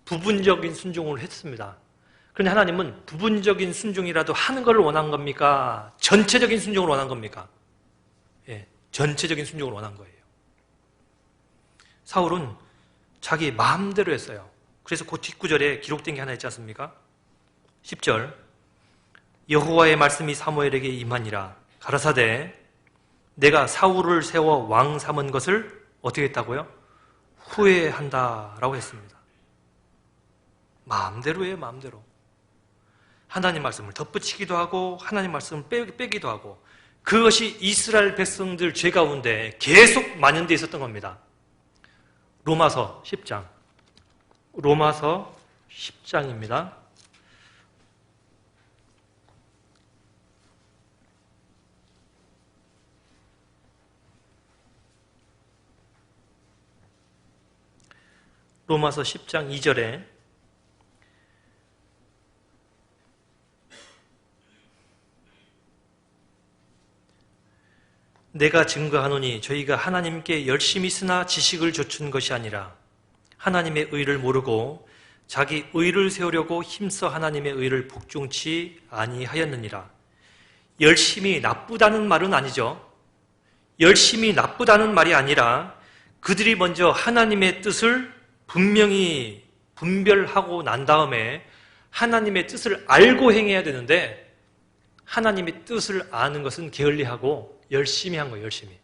부분적인 순종을 했습니다. 그런데 하나님은 부분적인 순종이라도 하는 걸 원한 겁니까? 전체적인 순종을 원한 겁니까? 예, 전체적인 순종을 원한 거예요. 사울은 자기 마음대로 했어요. 그래서 그 뒷구절에 기록된 게 하나 있지 않습니까? 10절 여호와의 말씀이 사무엘에게 임하니라 가라사대 내가 사울을 세워 왕 삼은 것을 어떻게 했다고요? 후회한다라고 했습니다. 마음대로 해요, 마음대로. 하나님 말씀을 덧붙이기도 하고 하나님 말씀을 빼기도 하고 그것이 이스라엘 백성들 죄 가운데 계속 만연되어 있었던 겁니다. 로마서 10장 로마서 10장입니다. 로마서 10장 2절에 내가 증거하노니 저희가 하나님께 열심히 쓰나 지식을 갖춘 것이 아니라 하나님의 의를 모르고 자기 의를 세우려고 힘써 하나님의 의를 복종치 아니하였느니라. 열심히 나쁘다는 말은 아니죠. 열심히 나쁘다는 말이 아니라 그들이 먼저 하나님의 뜻을 분명히 분별하고 난 다음에 하나님의 뜻을 알고 행해야 되는데 하나님의 뜻을 아는 것은 게을리하고 열심히 한 거예요. 열심히.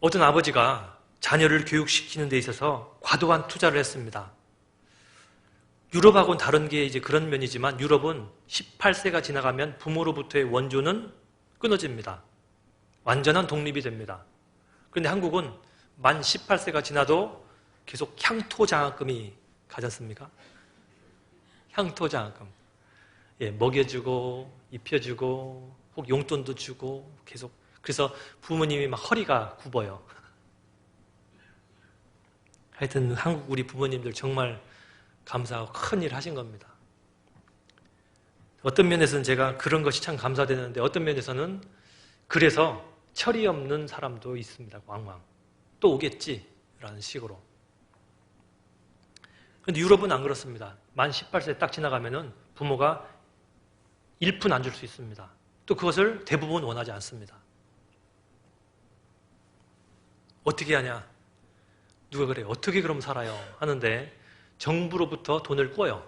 어떤 아버지가 자녀를 교육시키는 데 있어서 과도한 투자를 했습니다. 유럽하고는 다른 게 이제 그런 면이지만 유럽은 18세가 지나가면 부모로부터의 원조는 끊어집니다. 완전한 독립이 됩니다. 그런데 한국은 만 18세가 지나도 계속 향토장학금이 가지 않습니까? 향토장학금. 예, 먹여주고 입혀주고 혹 용돈도 주고 계속. 그래서 부모님이 막 허리가 굽어요. 하여튼 한국 우리 부모님들 정말 감사하고 큰일 하신 겁니다. 어떤 면에서는 제가 그런 것이 참 감사되는데 어떤 면에서는 그래서 철이 없는 사람도 있습니다. 왕왕. 또 오겠지 라는 식으로. 그런데 유럽은 안 그렇습니다. 만 18세 딱 지나가면은 부모가 1푼 안 줄 수 있습니다. 또 그것을 대부분 원하지 않습니다. 어떻게 하냐? 누가 그래요? 어떻게 그럼 살아요? 하는데 정부로부터 돈을 꿔요.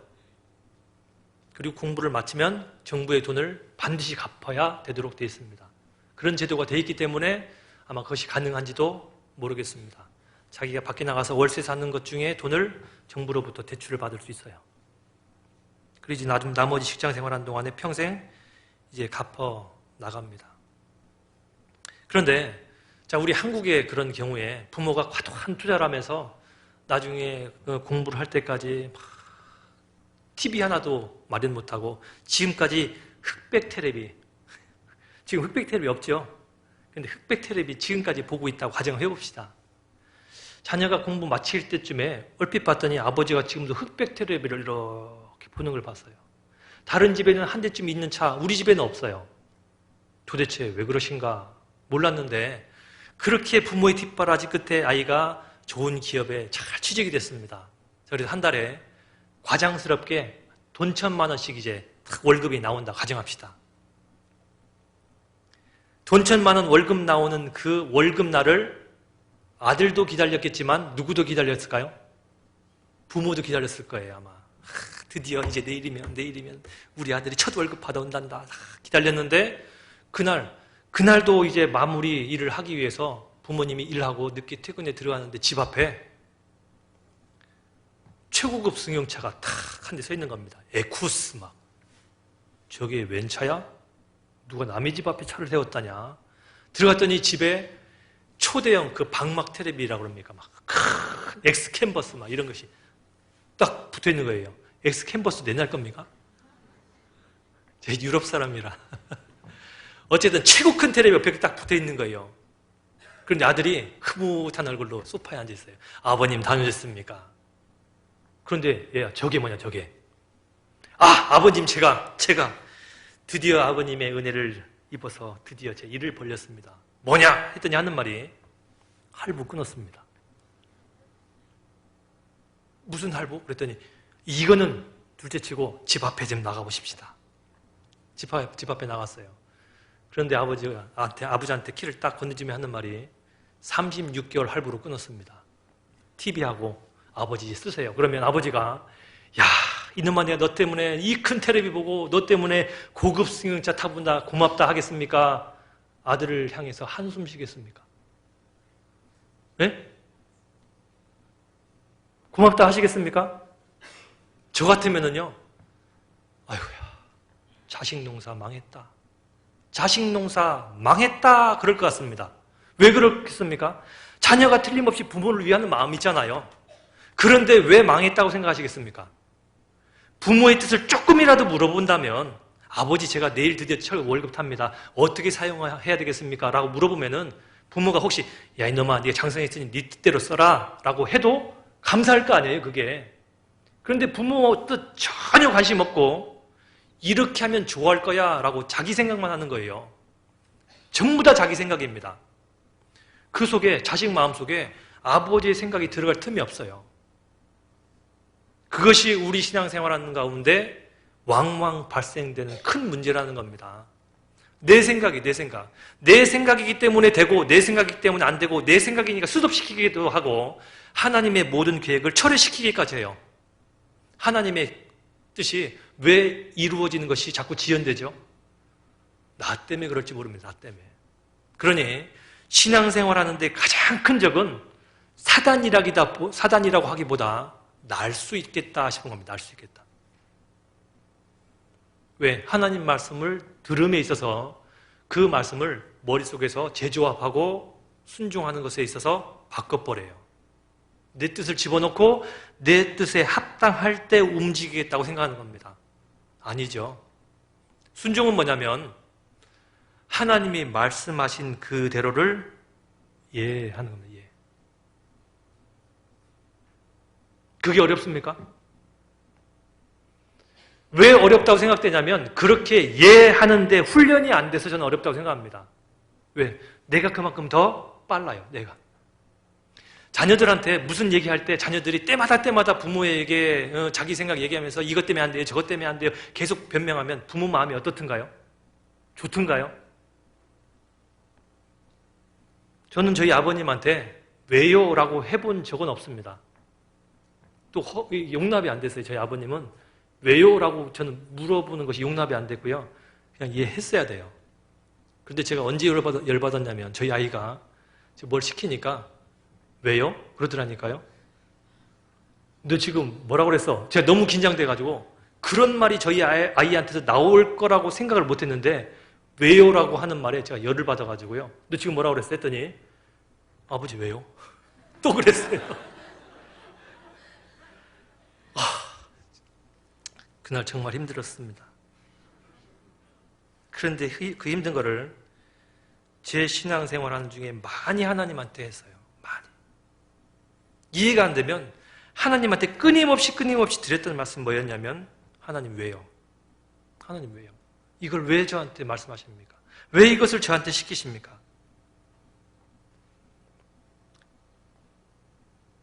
그리고 공부를 마치면 정부의 돈을 반드시 갚아야 되도록 되어 있습니다. 그런 제도가 되어 있기 때문에 아마 그것이 가능한지도 모르겠습니다. 자기가 밖에 나가서 월세 사는 것 중에 돈을 정부로부터 대출을 받을 수 있어요. 그리고 이제 나머지 직장 생활하는 동안에 평생 이제 갚아 나갑니다. 그런데 자, 우리 한국의 그런 경우에 부모가 과도한 투자를 하면서 나중에 공부를 할 때까지 막 TV 하나도 마련 못하고 지금까지 흑백 텔레비 지금 흑백 텔레비 없죠? 근데 흑백 텔레비 지금까지 보고 있다고 가정을 해봅시다. 자녀가 공부 마칠 때쯤에 얼핏 봤더니 아버지가 지금도 흑백 텔레비를 이렇게 보는 걸 봤어요. 다른 집에는 한 대쯤 있는 차 우리 집에는 없어요. 도대체 왜 그러신가 몰랐는데 그렇게 부모의 뒷바라지 끝에 아이가 좋은 기업에 잘 취직이 됐습니다. 그래서 한 달에 과장스럽게 돈 1,000만 원씩 이제 딱 월급이 나온다 가정합시다. 돈 1,000만 원 월급 나오는 그 월급날을 아들도 기다렸겠지만 누구도 기다렸을까요? 부모도 기다렸을 거예요 아마. 드디어 이제 내일이면 우리 아들이 첫 월급 받아온단다. 기다렸는데 그날도 이제 마무리 일을 하기 위해서 부모님이 일하고 늦게 퇴근에 들어가는데 집 앞에 최고급 승용차가 탁 한 대 서 있는 겁니다. 에쿠스 막. 저게 웬 차야? 누가 남의 집 앞에 차를 세웠다냐? 들어갔더니 집에 초대형 그 방막 텔레비라고 그럽니까? 막 큰 엑스 캔버스 막 이런 것이 딱 붙어 있는 거예요. 엑스 캔버스 내날 겁니까? 제 유럽 사람이라. 어쨌든 최고 큰 텔레비 옆에 딱 붙어 있는 거예요. 그런데 아들이 흐뭇한 얼굴로 소파에 앉아 있어요. 아버님 다녀오셨습니까? 그런데 얘야 저게 뭐냐 저게. 아버님 제가 드디어 아버님의 은혜를 입어서 드디어 제 일을 벌렸습니다. 뭐냐 했더니 하는 말이 할부 끊었습니다. 무슨 할부? 그랬더니 이거는 둘째치고 집 앞에 좀 나가보십시다. 집 앞에 나갔어요. 그런데 아버지한테 키를 딱 건네주며 하는 말이 36개월 할부로 끊었습니다. TV하고 아버지 이제 쓰세요. 그러면 아버지가 야 이놈아 내가 너 때문에 이 큰 텔레비 보고 너 때문에 고급 승용차 타본다 고맙다 하겠습니까? 아들을 향해서 한숨 쉬겠습니까? 네? 고맙다 하시겠습니까? 저 같으면은요, 아이고야, 자식 농사 망했다. 자식 농사 망했다. 그럴 것 같습니다. 왜 그렇겠습니까? 자녀가 틀림없이 부모를 위하는 마음이 있잖아요. 그런데 왜 망했다고 생각하시겠습니까? 부모의 뜻을 조금이라도 물어본다면, 아버지 제가 내일 드디어 월급 탑니다. 어떻게 사용해야 되겠습니까? 라고 물어보면은 부모가 혹시 야 이놈아 네가 장성했으니 네 뜻대로 써라 라고 해도 감사할 거 아니에요 그게. 그런데 부모 뜻 전혀 관심 없고 이렇게 하면 좋아할 거야 라고 자기 생각만 하는 거예요. 전부 다 자기 생각입니다. 그 속에 자식 마음속에 아버지의 생각이 들어갈 틈이 없어요. 그것이 우리 신앙생활하는 가운데 왕왕 발생되는 큰 문제라는 겁니다. 내 생각이기 때문에 되고 내 생각이기 때문에 안 되고 내 생각이니까 수습시키기도 하고 하나님의 모든 계획을 철회시키기까지 해요. 하나님의 뜻이 왜 이루어지는 것이 자꾸 지연되죠? 나 때문에 그럴지 모릅니다. 나 때문에. 그러니 신앙생활하는데 가장 큰 적은 사단이라고 하기보다 날 수 있겠다 싶은 겁니다. 날 수 있겠다. 왜? 하나님 말씀을 들음에 있어서 그 말씀을 머릿속에서 재조합하고 순종하는 것에 있어서 바꿔버려요. 내 뜻을 집어넣고 내 뜻에 합당할 때 움직이겠다고 생각하는 겁니다. 아니죠. 순종은 뭐냐면 하나님이 말씀하신 그대로를 하는 겁니다. 그게 어렵습니까? 왜 어렵다고 생각되냐면 그렇게 하는데 훈련이 안 돼서 저는 어렵다고 생각합니다. 왜? 내가 그만큼 더 빨라요. 내가. 자녀들한테 무슨 얘기할 때 자녀들이 때마다 부모에게 자기 생각 얘기하면서 이것 때문에 안 돼요. 저것 때문에 안 돼요. 계속 변명하면 부모 마음이 어떻든가요? 좋든가요? 저는 저희 아버님한테 왜요? 라고 해본 적은 없습니다. 또 용납이 안 됐어요. 저희 아버님은 왜요? 라고 저는 물어보는 것이 용납이 안 됐고요. 그냥 이해했어야 돼요. 그런데 제가 언제 열받았냐면 저희 아이가 뭘 시키니까 왜요? 그러더라니까요. 너 지금 뭐라고 그랬어? 제가 너무 긴장돼가지고 그런 말이 저희 아이한테서 나올 거라고 생각을 못했는데 왜요? 라고 하는 말에 제가 열을 받아가지고요. 너 지금 뭐라고 그랬어? 했더니 아버지 왜요? 또 그랬어요. 그날 정말 힘들었습니다. 그런데 그 힘든 거를 제 신앙생활하는 중에 많이 하나님한테 했어요. 많이. 이해가 안 되면 하나님한테 끊임없이 드렸던 말씀 뭐였냐면 하나님 왜요? 하나님 왜요? 이걸 왜 저한테 말씀하십니까? 왜 이것을 저한테 시키십니까?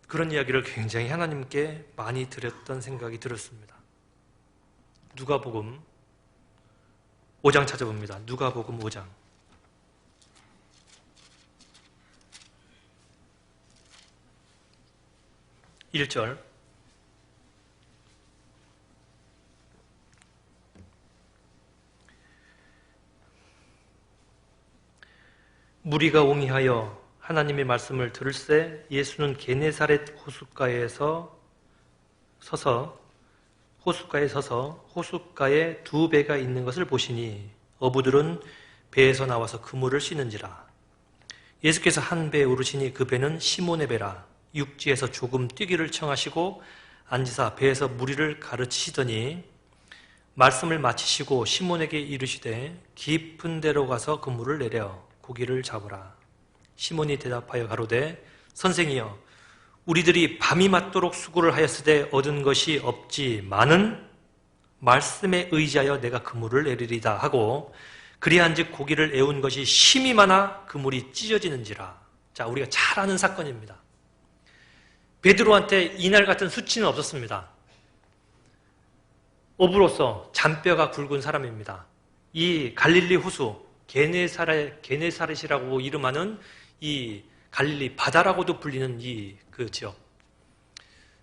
그런 이야기를 굉장히 하나님께 많이 드렸던 생각이 들었습니다. 누가복음 5장 찾아봅니다. 누가복음 5장. 1절. 무리가 옹이하여 하나님의 말씀을 들을새 예수는 게네사렛 호숫가에 서서 호숫가에 두 배가 있는 것을 보시니 어부들은 배에서 나와서 그물을 씻는지라. 예수께서 한 배에 오르시니 그 배는 시몬의 배라. 육지에서 조금 뛰기를 청하시고 앉으사 배에서 무리를 가르치시더니 말씀을 마치시고 시몬에게 이르시되 깊은 데로 가서 그물을 내려 고기를 잡으라. 시몬이 대답하여 가로되 선생이여 우리들이 밤이 맞도록 수고를 하였으되 얻은 것이 없지만은 말씀에 의지하여 내가 그물을 내리리다 하고 그리한즉 고기를 애운 것이 심이 많아 그물이 찢어지는지라. 자, 우리가 잘 아는 사건입니다. 베드로한테 이날 같은 수치는 없었습니다. 어부로서 잔뼈가 굵은 사람입니다. 이 갈릴리 호수 게네사렛이라고 이름하는 이 갈릴리 바다라고도 불리는 그 지역.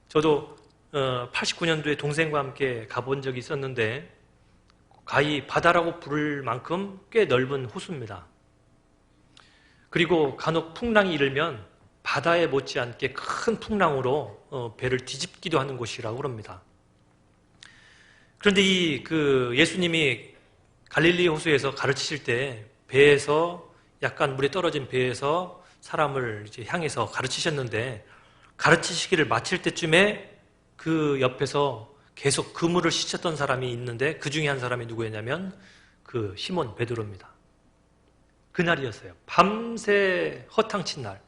저도 89년도에 동생과 함께 가본 적이 있었는데 가히 바다라고 부를 만큼 꽤 넓은 호수입니다. 그리고 간혹 풍랑이 일면 바다에 못지않게 큰 풍랑으로 배를 뒤집기도 하는 곳이라고 합니다. 그런데 예수님이 갈릴리 호수에서 가르치실 때 배에서 약간 물에 떨어진 배에서 사람을 이제 향해서 가르치셨는데 가르치시기를 마칠 때쯤에 그 옆에서 계속 그물을 씻었던 사람이 있는데 그 중에 한 사람이 누구였냐면 그 시몬 베드로입니다. 그날이었어요. 밤새 허탕친 날.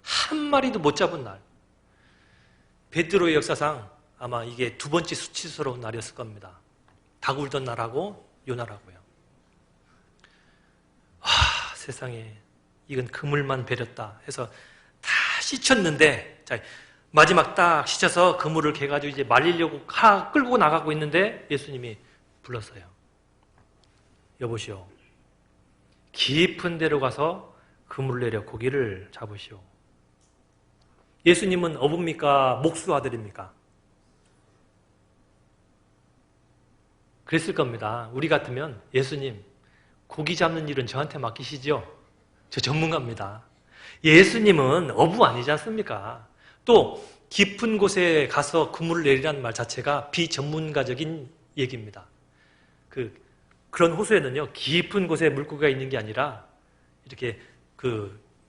한 마리도 못 잡은 날. 베드로의 역사상 아마 이게 두 번째 수치스러운 날이었을 겁니다. 닭 울던 날하고 요 날하고요. 와, 세상에 이건 그물만 베렸다 해서 다 씻혔는데 자, 마지막 딱 씻어서 그물을 개가지고 이제 말리려고 끌고 나가고 있는데 예수님이 불렀어요. 여보시오. 깊은 데로 가서 그물을 내려 고기를 잡으시오. 예수님은 어부입니까? 목수 아들입니까? 그랬을 겁니다. 우리 같으면 예수님 고기 잡는 일은 저한테 맡기시죠? 저 전문가입니다. 예수님은 어부 아니지 않습니까? 또 깊은 곳에 가서 그물을 내리라는 말 자체가 비전문가적인 얘기입니다. 그런 호수에는요 깊은 곳에 물고기가 있는 게 아니라 이렇게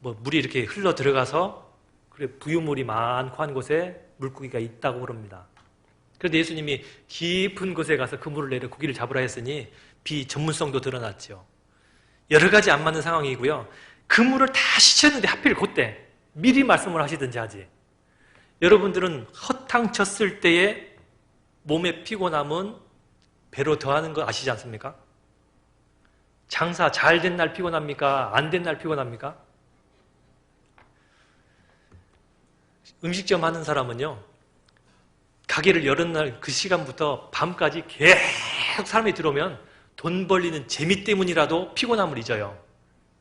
물이 이렇게 흘러 들어가서 부유물이 많고 한 곳에 물고기가 있다고 그럽니다. 그런데 예수님이 깊은 곳에 가서 그물을 내려 고기를 잡으라 했으니 비전문성도 드러났죠. 여러 가지 안 맞는 상황이고요. 그물을 다 씻었는데 하필 그때 미리 말씀을 하시든지 하지. 여러분들은 허탕쳤을 때에 몸의 피곤함은 배로 더하는 거 아시지 않습니까? 장사 잘 된 날 피곤합니까? 안 된 날 피곤합니까? 음식점 하는 사람은요, 가게를 여는 날 그 시간부터 밤까지 계속 사람이 들어오면 돈 벌리는 재미 때문이라도 피곤함을 잊어요.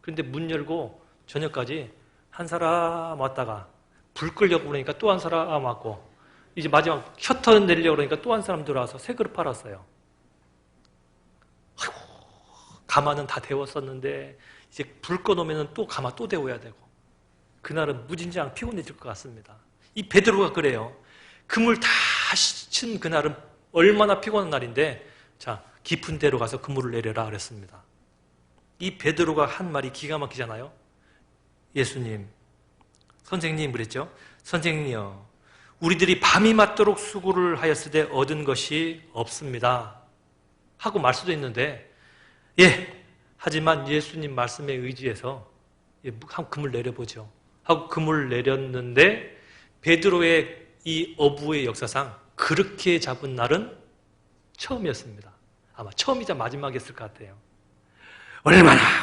그런데 문 열고 저녁까지 한 사람 왔다가 불 끄려고 그러니까 또 한 사람 왔고 이제 마지막 셔터 내리려고 그러니까 또 한 사람 들어와서 새 그릇 팔았어요. 아이고, 가마는 다 데웠었는데 이제 불 꺼놓으면 또 가마 또 데워야 되고 그날은 무진장 피곤해질 것 같습니다. 이 베드로가 그래요. 그물 다 씻은 그날은 얼마나 피곤한 날인데 자 깊은 데로 가서 그물을 내려라 그랬습니다. 이 베드로가 한 말이 기가 막히잖아요. 예수님, 선생님 그랬죠. 선생님이요, 우리들이 밤이 맞도록 수고를 하였으되 얻은 것이 없습니다 하고 말 수도 있는데 하지만 예수님 말씀에 의지해서 한 그물 내려보죠 하고 그물 내렸는데 베드로의 이 어부의 역사상 그렇게 잡은 날은 처음이었습니다. 아마 처음이자 마지막이었을 것 같아요.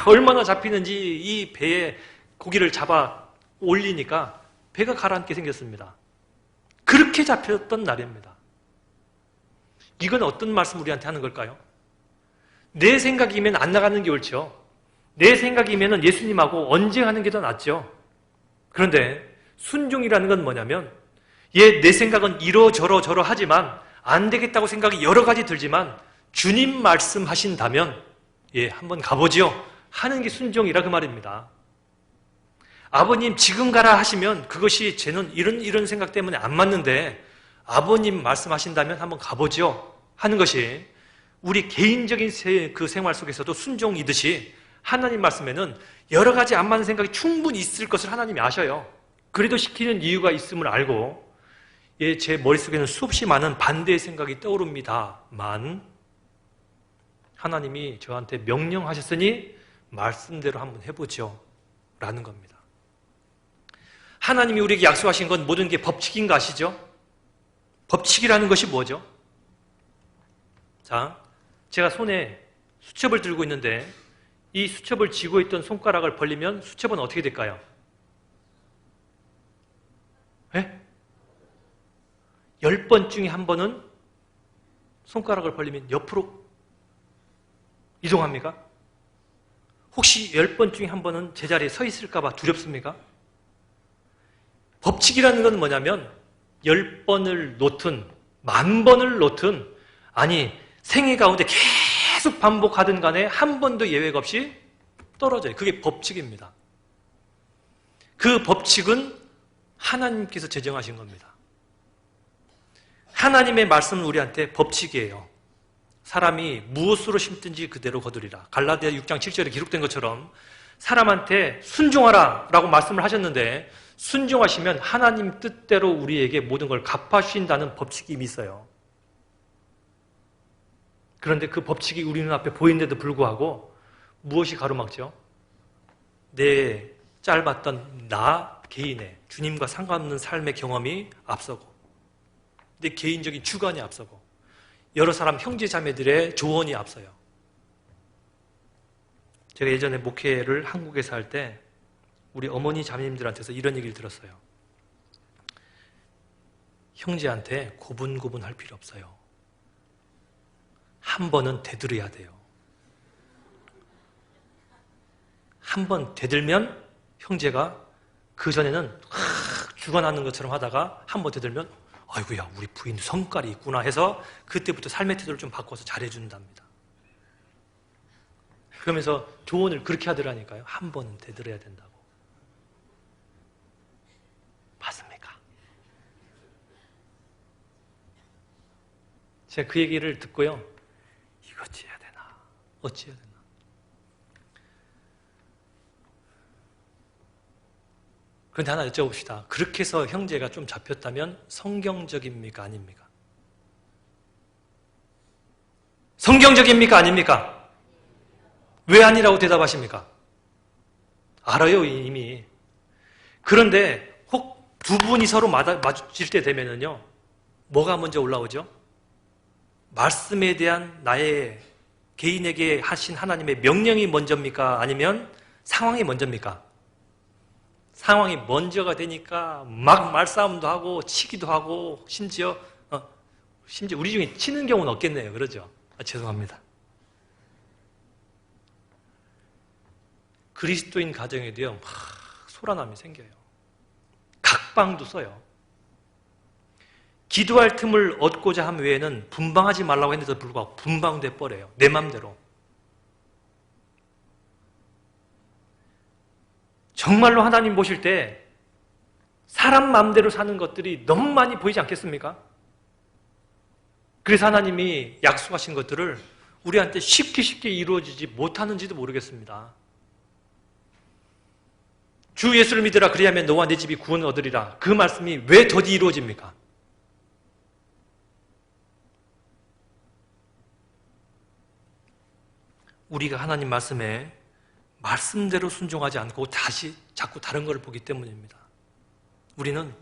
얼마나 잡히는지 이 배에 고기를 잡아 올리니까 배가 가라앉게 생겼습니다. 그렇게 잡혔던 날입니다. 이건 어떤 말씀 우리한테 하는 걸까요? 내 생각이면 안 나가는 게 옳죠. 내 생각이면 예수님하고 언쟁하는 게 더 낫죠. 그런데 순종이라는 건 뭐냐면 내 생각은 이러저러 하지만 안 되겠다고 생각이 여러 가지 들지만 주님 말씀하신다면 한번 가보지요 하는 게 순종이라 그 말입니다. 아버님 지금 가라 하시면 그것이 쟤는 이런 생각 때문에 안 맞는데 아버님 말씀하신다면 한번 가보죠 하는 것이 우리 개인적인 그 생활 속에서도 순종이듯이 하나님 말씀에는 여러 가지 안 맞는 생각이 충분히 있을 것을 하나님이 아셔요. 그래도 시키는 이유가 있음을 알고 제 머릿속에는 수없이 많은 반대의 생각이 떠오릅니다만 하나님이 저한테 명령하셨으니 말씀대로 한번 해보죠 라는 겁니다. 하나님이 우리에게 약속하신 건 모든 게 법칙인 거 아시죠? 법칙이라는 것이 뭐죠? 자, 제가 손에 수첩을 들고 있는데 이 수첩을 쥐고 있던 손가락을 벌리면 수첩은 어떻게 될까요? 10번 중에 한 번은 손가락을 벌리면 옆으로 이동합니까? 혹시 10번 중에 한 번은 제자리에 서 있을까 봐 두렵습니까? 법칙이라는 건 뭐냐면 10번을 놓든 10,000번을 놓든 아니 생애 가운데 계속 반복하든 간에 한 번도 예외가 없이 떨어져요. 그게 법칙입니다. 그 법칙은 하나님께서 제정하신 겁니다. 하나님의 말씀은 우리한테 법칙이에요. 사람이 무엇으로 심든지 그대로 거두리라. 갈라디아 6장 7절에 기록된 것처럼 사람한테 순종하라 라고 말씀을 하셨는데 순종하시면 하나님 뜻대로 우리에게 모든 걸 갚아주신다는 법칙이 이미 있어요. 그런데 그 법칙이 우리 눈앞에 보이는데도 불구하고 무엇이 가로막죠? 내 짧았던 나 개인의 주님과 상관없는 삶의 경험이 앞서고 내 개인적인 주관이 앞서고 여러 사람 형제 자매들의 조언이 앞서요. 제가 예전에 목회를 한국에서 할 때 우리 어머니 자매님들한테서 이런 얘기를 들었어요. 형제한테 고분고분할 필요 없어요. 한 번은 되들어야 돼요. 한 번 되들면 형제가 그전에는 죽어나는 것처럼 하다가 한 번 되들면 아이고야 우리 부인 성깔이 있구나 해서 그때부터 삶의 태도를 좀 바꿔서 잘해준답니다. 그러면서 조언을 그렇게 하더라니까요. 한 번은 되들어야 된다고. 맞습니까? 제가 그 얘기를 듣고요. 이거 어찌해야 되나? 어찌해야 되나? 그런데 하나 여쭤봅시다. 그렇게 해서 형제가 좀 잡혔다면 성경적입니까? 아닙니까? 성경적입니까? 아닙니까? 왜 아니라고 대답하십니까? 알아요, 이미. 그런데 혹 두 분이 서로 마주칠 때 되면은요, 뭐가 먼저 올라오죠? 말씀에 대한 나의 개인에게 하신 하나님의 명령이 먼저입니까? 아니면 상황이 먼저입니까? 상황이 먼저가 되니까 막 말싸움도 하고 치기도 하고 심지어 우리 중에 치는 경우는 없겠네요. 그러죠? 죄송합니다. 그리스도인 가정에도요, 소란함이 생겨요. 각방도 써요. 기도할 틈을 얻고자 함 외에는 분방하지 말라고 했는데도 불구하고 분방돼 버려요. 내 맘대로. 정말로 하나님 보실 때 사람 마음대로 사는 것들이 너무 많이 보이지 않겠습니까? 그래서 하나님이 약속하신 것들을 우리한테 쉽게 이루어지지 못하는지도 모르겠습니다. 주 예수를 믿으라 그리하면 너와 내 집이 구원을 얻으리라. 그 말씀이 왜 더디 이루어집니까? 우리가 하나님 말씀에 말씀대로 순종하지 않고 자꾸 다른 걸 보기 때문입니다. 우리는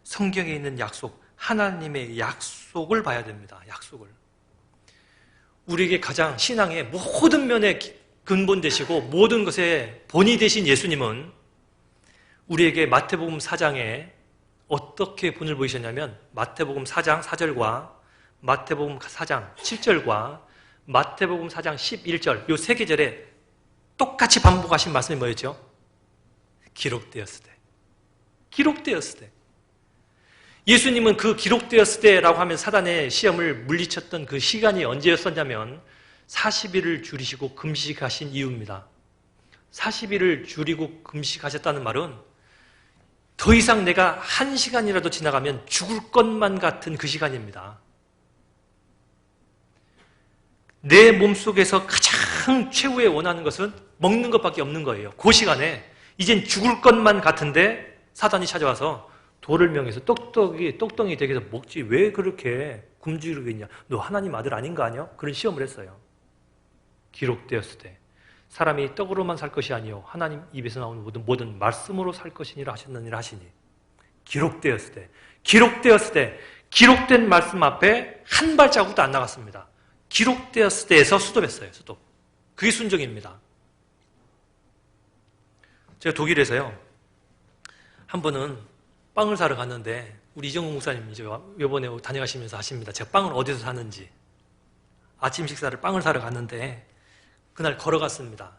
성경에 있는 약속, 하나님의 약속을 봐야 됩니다. 약속을. 우리에게 가장 신앙의 모든 면에 근본 되시고 모든 것의 본이 되신 예수님은 우리에게 마태복음 4장에 어떻게 본을 보이셨냐면 마태복음 4장 4절과 마태복음 4장 7절과 마태복음 4장 11절 이 세 계절에 똑같이 반복하신 말씀이 뭐였죠? 기록되었을 때. 기록되었을 때. 예수님은 그 기록되었을 때라고 하면 사단의 시험을 물리쳤던 그 시간이 언제였었냐면 40일을 줄이시고 금식하신 이유입니다. 40일을 줄이고 금식하셨다는 말은 더 이상 내가 1시간이라도 지나가면 죽을 것만 같은 그 시간입니다. 내 몸속에서 가장 최후에 원하는 것은 먹는 것밖에 없는 거예요. 그 시간에 이젠 죽을 것만 같은데 사단이 찾아와서 돌을 명해서 똑똑이 되게 해서 먹지 왜 그렇게 굶주리고 있냐. 너 하나님 아들 아닌 거 아니야? 그런 시험을 했어요. 기록되었을 때 사람이 떡으로만 살 것이 아니요 하나님 입에서 나오는 모든 말씀으로 살 것이니라 하셨느니라 하시니 기록되었을 때 기록된 말씀 앞에 한 발자국도 안 나갔습니다. 기록되었을 때에서 스톱했어요. 스톱. 그게 순종입니다. 제가 독일에서요 한 번은 빵을 사러 갔는데 우리 이정국 목사님 이제 이번에 다녀가시면서 하십니다. 제가 빵을 어디서 사는지. 아침 식사를 빵을 사러 갔는데 그날 걸어갔습니다.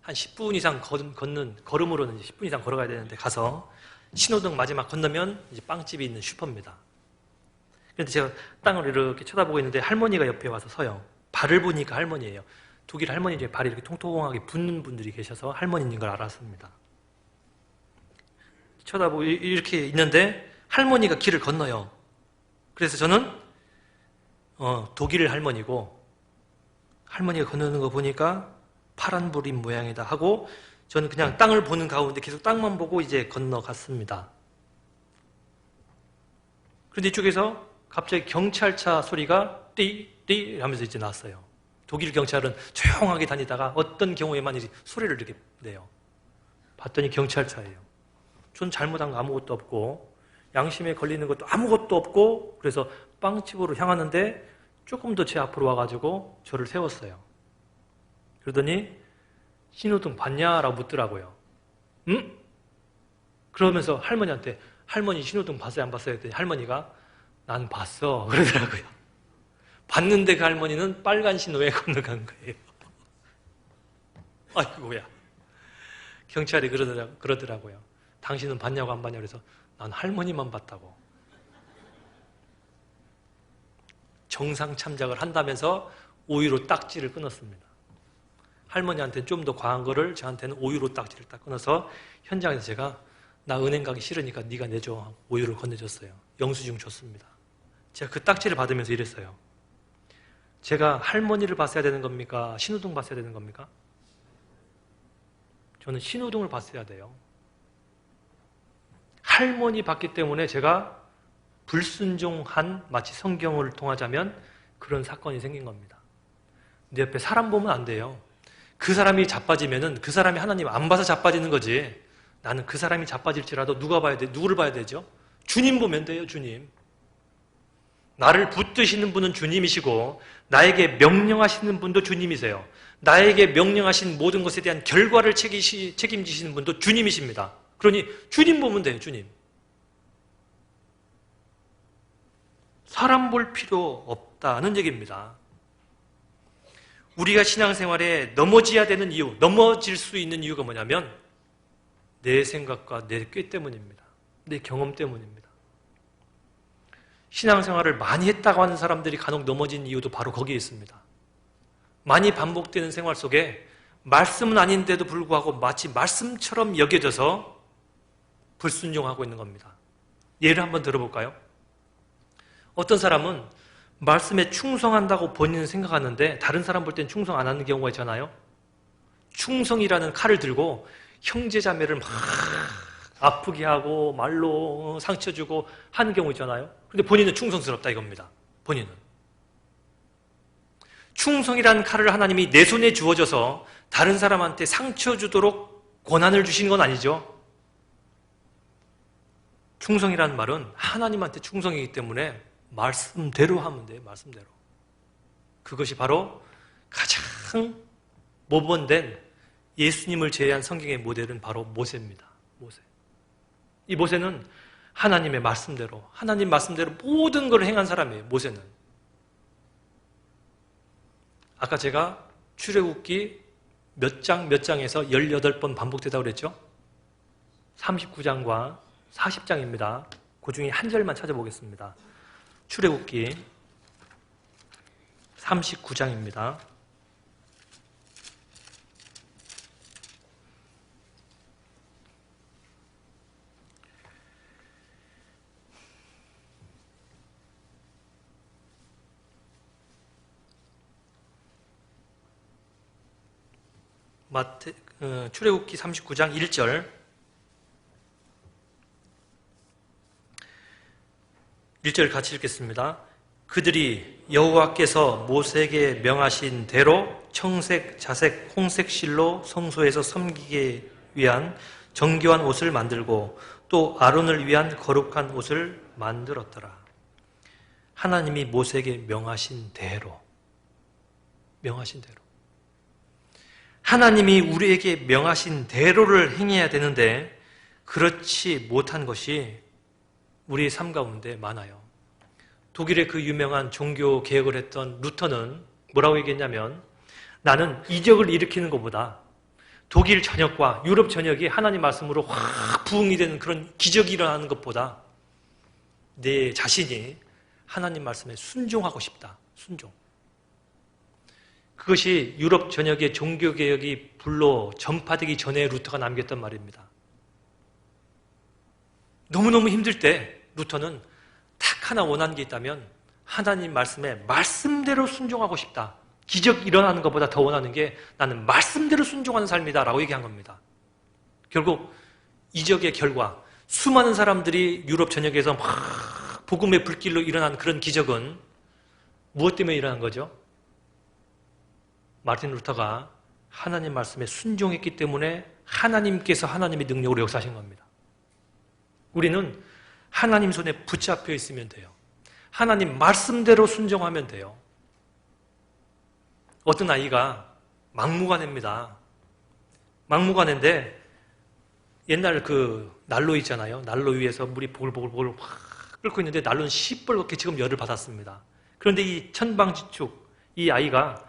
한 10분 이상 걸음으로는 10분 이상 걸어가야 되는데 가서 신호등 마지막 건너면 이제 빵집이 있는 슈퍼입니다. 그런데 제가 땅을 이렇게 쳐다보고 있는데 할머니가 옆에 와서 서요. 발을 보니까 할머니예요. 독일 할머니 중에 발이 이렇게 통통하게 붓는 분들이 계셔서 할머니인 걸 알았습니다. 쳐다보고 이렇게 있는데 할머니가 길을 건너요. 그래서 저는 독일 할머니고 할머니가 건너는 거 보니까 파란불인 모양이다 하고 저는 그냥 땅을 보는 가운데 계속 땅만 보고 이제 건너갔습니다. 그런데 이쪽에서 갑자기 경찰차 소리가 띠 하면서 이제 나왔어요. 독일 경찰은 조용하게 다니다가 어떤 경우에만 이제 소리를 이렇게 내요. 봤더니 경찰차예요. 전 잘못한 거 아무것도 없고 양심에 걸리는 것도 아무것도 없고 그래서 빵집으로 향하는데 조금 더 제 앞으로 와가지고 저를 세웠어요. 그러더니 신호등 봤냐? 라고 묻더라고요. 응? 그러면서 할머니한테 할머니 신호등 봤어요? 안 봤어요? 했더니 할머니가 난 봤어. 그러더라고요. 봤는데 그 할머니는 빨간 신호에 건너간 거예요. 아이고야. 경찰이 그러더라고요. 당신은 봤냐고 안 봤냐고 그래서 난 할머니만 봤다고. 정상 참작을 한다면서 오유로 딱지를 끊었습니다. 할머니한테 좀 더 과한 거를 저한테는 오유로 딱지를 딱 끊어서 현장에서 제가 나 은행 가기 싫으니까 네가 내줘. 오유를 건네줬어요. 영수증 줬습니다. 제가 그 딱지를 받으면서 이랬어요. 제가 할머니를 봤어야 되는 겁니까? 신호등 봤어야 되는 겁니까? 저는 신호등을 봤어야 돼요. 할머니 봤기 때문에 제가 불순종한 마치 성경을 통하자면 그런 사건이 생긴 겁니다. 내 옆에 사람 보면 안 돼요. 그 사람이 자빠지면은 그 사람이 하나님 안 봐서 자빠지는 거지. 나는 그 사람이 자빠질지라도 누구를 봐야 되죠? 주님 보면 돼요, 주님. 나를 붙드시는 분은 주님이시고 나에게 명령하시는 분도 주님이세요. 나에게 명령하신 모든 것에 대한 결과를 책임지시는 분도 주님이십니다. 그러니 주님 보면 돼요, 주님. 사람 볼 필요 없다는 얘기입니다. 우리가 신앙생활에 넘어져야 되는 이유, 넘어질 수 있는 이유가 뭐냐면 내 생각과 내 꾀 때문입니다. 내 경험 때문입니다. 신앙생활을 많이 했다고 하는 사람들이 간혹 넘어진 이유도 바로 거기에 있습니다. 많이 반복되는 생활 속에 말씀은 아닌데도 불구하고 마치 말씀처럼 여겨져서 불순종하고 있는 겁니다. 예를 한번 들어볼까요? 어떤 사람은 말씀에 충성한다고 본인은 생각하는데 다른 사람 볼 땐 충성 안 하는 경우가 있잖아요. 충성이라는 칼을 들고 형제자매를 막 아프게 하고 말로 상처 주고 하는 경우 있잖아요. 그런데 본인은 충성스럽다 이겁니다. 본인은. 충성이라는 칼을 하나님이 내 손에 주어져서 다른 사람한테 상처 주도록 권한을 주시는 건 아니죠. 충성이라는 말은 하나님한테 충성이기 때문에 말씀대로 하면 돼요. 말씀대로. 그것이 바로 가장 모범된 예수님을 제외한 성경의 모델은 바로 모세입니다. 모세. 이 모세는 하나님의 말씀대로, 하나님 말씀대로 모든 걸 행한 사람이에요. 모세는. 아까 제가 출애굽기 몇 장에서 18번 반복되다고 그랬죠? 39장과 40장입니다. 그 중에 한 절만 찾아보겠습니다. 출애굽기 39장입니다. 출애굽기 39장 1절 1절 같이 읽겠습니다. 그들이 여호와께서 모세에게 명하신 대로 청색, 자색, 홍색 실로 성소에서 섬기기 위한 정교한 옷을 만들고 또 아론을 위한 거룩한 옷을 만들었더라. 하나님이 모세에게 명하신 대로 하나님이 우리에게 명하신 대로를 행해야 되는데 그렇지 못한 것이 우리의 삶 가운데 많아요. 독일의 그 유명한 종교 개혁을 했던 루터는 뭐라고 얘기했냐면, 나는 이적을 일으키는 것보다 독일 전역과 유럽 전역이 하나님 말씀으로 확 부흥이 되는 그런 기적이 일어나는 것보다 내 자신이 하나님 말씀에 순종하고 싶다. 순종. 그것이 유럽 전역의 종교개혁이 불로 전파되기 전에 루터가 남겼던 말입니다. 너무너무 힘들 때 루터는 딱 하나 원하는 게 있다면 하나님 말씀에 말씀대로 순종하고 싶다. 기적 일어나는 것보다 더 원하는 게 나는 말씀대로 순종하는 삶이다 라고 얘기한 겁니다. 결국 이적의 결과 수많은 사람들이 유럽 전역에서 막 복음의 불길로 일어난 그런 기적은 무엇 때문에 일어난 거죠? 마르틴 루터가 하나님 말씀에 순종했기 때문에 하나님께서 하나님의 능력으로 역사하신 겁니다. 우리는 하나님 손에 붙잡혀 있으면 돼요. 하나님 말씀대로 순종하면 돼요. 어떤 아이가 막무가내입니다. 막무가내인데 옛날 그 난로 있잖아요. 난로 위에서 물이 보글보글 확 끓고 있는데 난로는 시뻘겋게 지금 열을 받았습니다. 그런데 이 천방지축, 이 아이가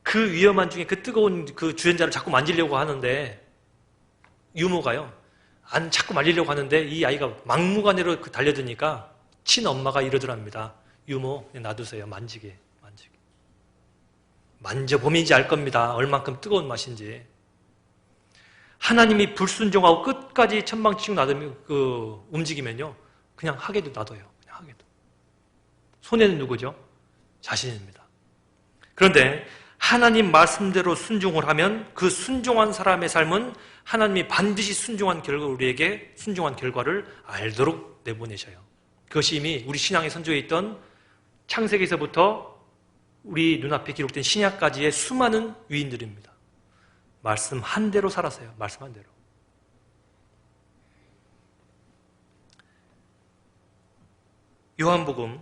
그 위험한 중에 그 뜨거운 그 주전자를 자꾸 만지려고 하는데 유모가요. 자꾸 말리려고 하는데 이 아이가 막무가내로 달려드니까 친엄마가 이러더랍니다. 유모 놔두세요. 만지게. 만져보면이지 알 겁니다. 얼만큼 뜨거운 맛인지. 하나님이 불순종하고 끝까지 천방지축 움직이면요. 그냥 하게도 놔둬요. 그냥 하게도. 손해는 누구죠? 자신입니다. 그런데 하나님 말씀대로 순종을 하면 그 순종한 사람의 삶은 하나님이 반드시 순종한 결과 우리에게 순종한 결과를 알도록 내보내셔요. 그것이 이미 우리 신앙의 선조에 있던 창세기에서부터 우리 눈앞에 기록된 신약까지의 수많은 위인들입니다. 말씀 한 대로 살았어요. 말씀 한 대로. 요한복음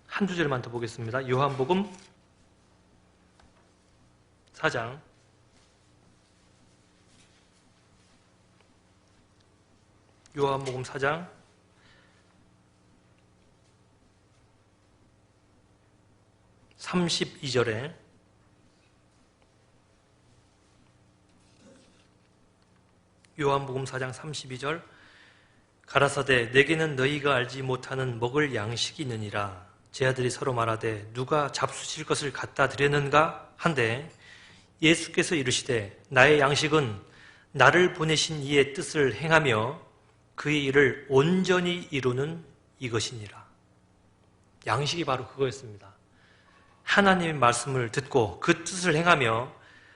한두 절만 더 보겠습니다. 요한복음 4장 32절에 요한복음 4장 32절 가라사대 내게는 너희가 알지 못하는 먹을 양식이 있느니라. 제 아들이 서로 말하되 누가 잡수실 것을 갖다 드렸는가 한데 예수께서 이르시되 나의 양식은 나를 보내신 이의 뜻을 행하며 그의 일을 온전히 이루는 이것이니라. 양식이 바로 그거였습니다. 하나님의 말씀을 듣고 그 뜻을 행하며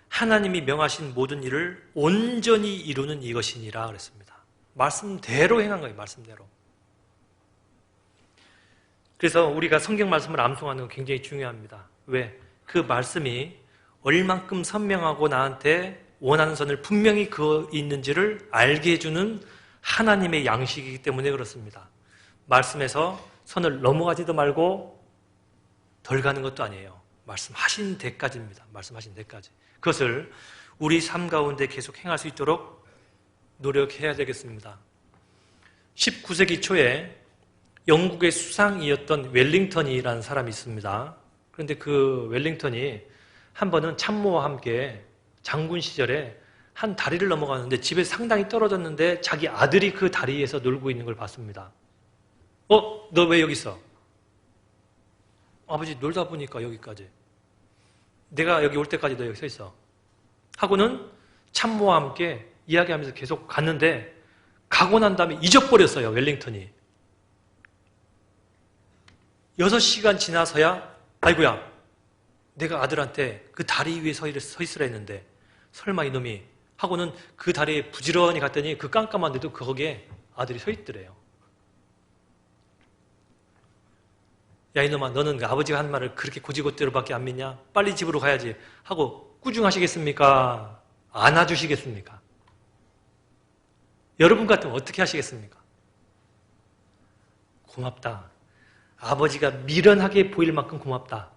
하나님이 명하신 모든 일을 온전히 이루는 이것이니라 그랬습니다. 말씀대로 행한 거예요. 말씀대로. 그래서 우리가 성경 말씀을 암송하는 건 굉장히 중요합니다. 왜? 그 말씀이 얼만큼 선명하고 나한테 원하는 선을 분명히 그어 있는지를 알게 해주는 하나님의 양식이기 때문에 그렇습니다. 말씀에서 선을 넘어가지도 말고 덜 가는 것도 아니에요. 말씀하신 데까지입니다. 말씀하신 데까지. 그것을 우리 삶 가운데 계속 행할 수 있도록 노력해야 되겠습니다. 19세기 초에 영국의 수상이었던 웰링턴이라는 사람이 있습니다. 그런데 그 웰링턴이 한 번은 참모와 함께 장군 시절에 한 다리를 넘어가는데 집에 상당히 떨어졌는데 자기 아들이 그 다리에서 놀고 있는 걸 봤습니다. 너 왜 여기 있어? 아버지 놀다 보니까 여기까지. 내가 여기 올 때까지 너 여기 서 있어. 하고는 참모와 함께 이야기하면서 계속 갔는데 가고 난 다음에 잊어버렸어요. 웰링턴이. 6시간 지나서야 아이고야 내가 아들한테 그 다리 위에 서 있으라 했는데 설마 이놈이 하고는 그 다리에 부지런히 갔더니 그 깜깜한데도 거기에 아들이 서 있더래요. 야 이놈아 너는 아버지가 한 말을 그렇게 고지고대로밖에 안 믿냐? 빨리 집으로 가야지 하고 꾸중하시겠습니까? 안아주시겠습니까? 여러분 같으면 어떻게 하시겠습니까? 고맙다. 아버지가 미련하게 보일 만큼 고맙다.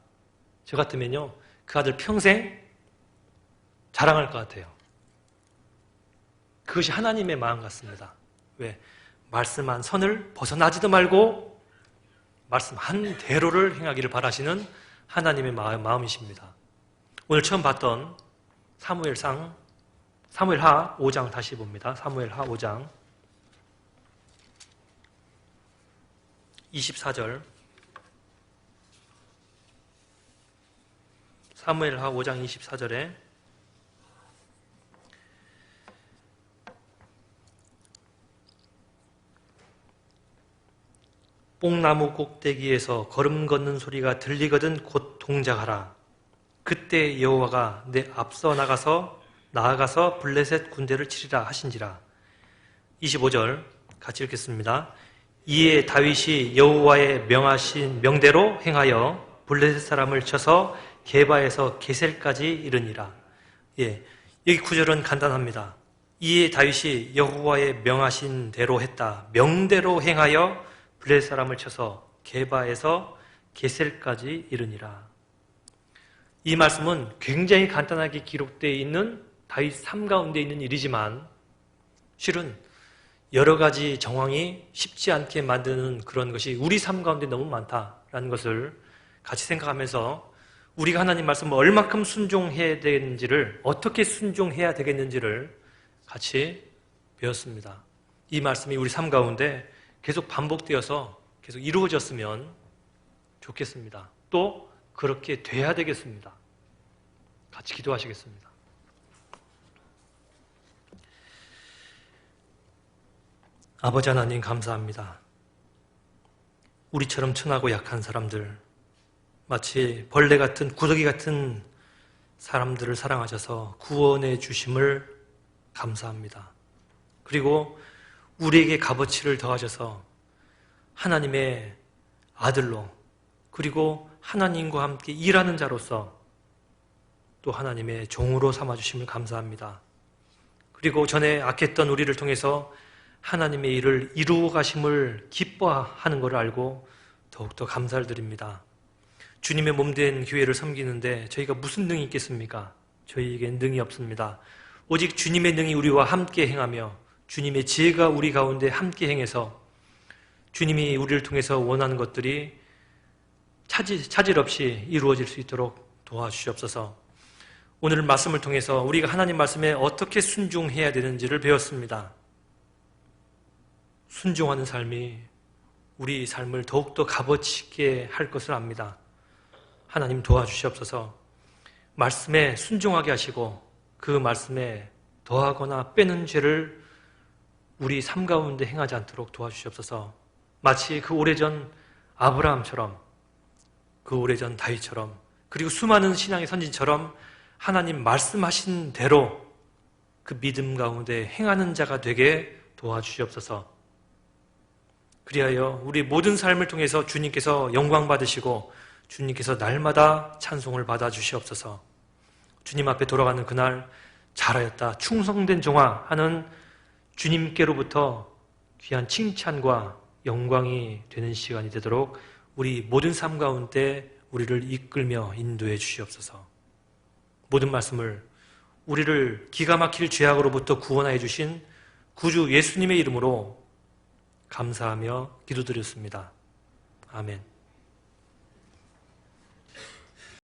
저 같으면요 그 아들 평생 자랑할 것 같아요. 그것이 하나님의 마음 같습니다. 왜? 말씀한 선을 벗어나지도 말고 말씀한 대로를 행하기를 바라시는 하나님의 마음이십니다. 오늘 처음 봤던 사무엘하 5장 다시 봅니다. 사무엘하 5장 24절. 사무엘하 5장 24절에 뽕나무 꼭대기에서 걸음 걷는 소리가 들리거든 곧 동작하라. 그때 여호와가 내 앞서 나아가서 블레셋 군대를 치리라 하신지라. 25절 같이 읽겠습니다. 이에 다윗이 여호와의 명하신 명대로 행하여 블레셋 사람을 쳐서 게바에서 게셀까지 이르니라. 예, 여기 구절은 간단합니다. 이에 다윗이 여호와의 명하신 대로 했다. 명대로 행하여 블레셋 사람을 쳐서 게바에서 게셀까지 이르니라. 이 말씀은 굉장히 간단하게 기록되어 있는 다윗 삶 가운데 있는 일이지만 실은 여러 가지 정황이 쉽지 않게 만드는 그런 것이 우리 삶 가운데 너무 많다라는 것을 같이 생각하면서 우리가 하나님 말씀을 얼마큼 순종해야 되는지를, 어떻게 순종해야 되겠는지를 같이 배웠습니다. 이 말씀이 우리 삶 가운데 계속 반복되어서 계속 이루어졌으면 좋겠습니다. 또 그렇게 돼야 되겠습니다. 같이 기도하시겠습니다. 아버지 하나님 감사합니다. 우리처럼 천하고 약한 사람들, 마치 벌레 같은 구더기 같은 사람들을 사랑하셔서 구원해 주심을 감사합니다. 그리고 우리에게 값어치를 더하셔서 하나님의 아들로, 그리고 하나님과 함께 일하는 자로서 또 하나님의 종으로 삼아주심을 감사합니다. 그리고 전에 악했던 우리를 통해서 하나님의 일을 이루어 가심을 기뻐하는 것을 알고 더욱더 감사를 드립니다. 주님의 몸된 교회를 섬기는데 저희가 무슨 능이 있겠습니까? 저희에겐 능이 없습니다. 오직 주님의 능이 우리와 함께 행하며 주님의 지혜가 우리 가운데 함께 행해서 주님이 우리를 통해서 원하는 것들이 차질 없이 이루어질 수 있도록 도와주시옵소서. 오늘 말씀을 통해서 우리가 하나님 말씀에 어떻게 순종해야 되는지를 배웠습니다. 순종하는 삶이 우리 삶을 더욱더 값어치 있게 할 것을 압니다. 하나님 도와주시옵소서. 말씀에 순종하게 하시고 그 말씀에 더하거나 빼는 죄를 우리 삶 가운데 행하지 않도록 도와주시옵소서. 마치 그 오래전 아브라함처럼, 그 오래전 다윗처럼, 그리고 수많은 신앙의 선진처럼 하나님 말씀하신 대로 그 믿음 가운데 행하는 자가 되게 도와주시옵소서. 그리하여 우리 모든 삶을 통해서 주님께서 영광 받으시고 주님께서 날마다 찬송을 받아 주시옵소서. 주님 앞에 돌아가는 그날 잘하였다, 충성된 종아 하는 주님께로부터 귀한 칭찬과 영광이 되는 시간이 되도록 우리 모든 삶 가운데 우리를 이끌며 인도해 주시옵소서. 모든 말씀을 우리를 기가 막힐 죄악으로부터 구원하여 주신 구주 예수님의 이름으로 감사하며 기도드렸습니다. 아멘.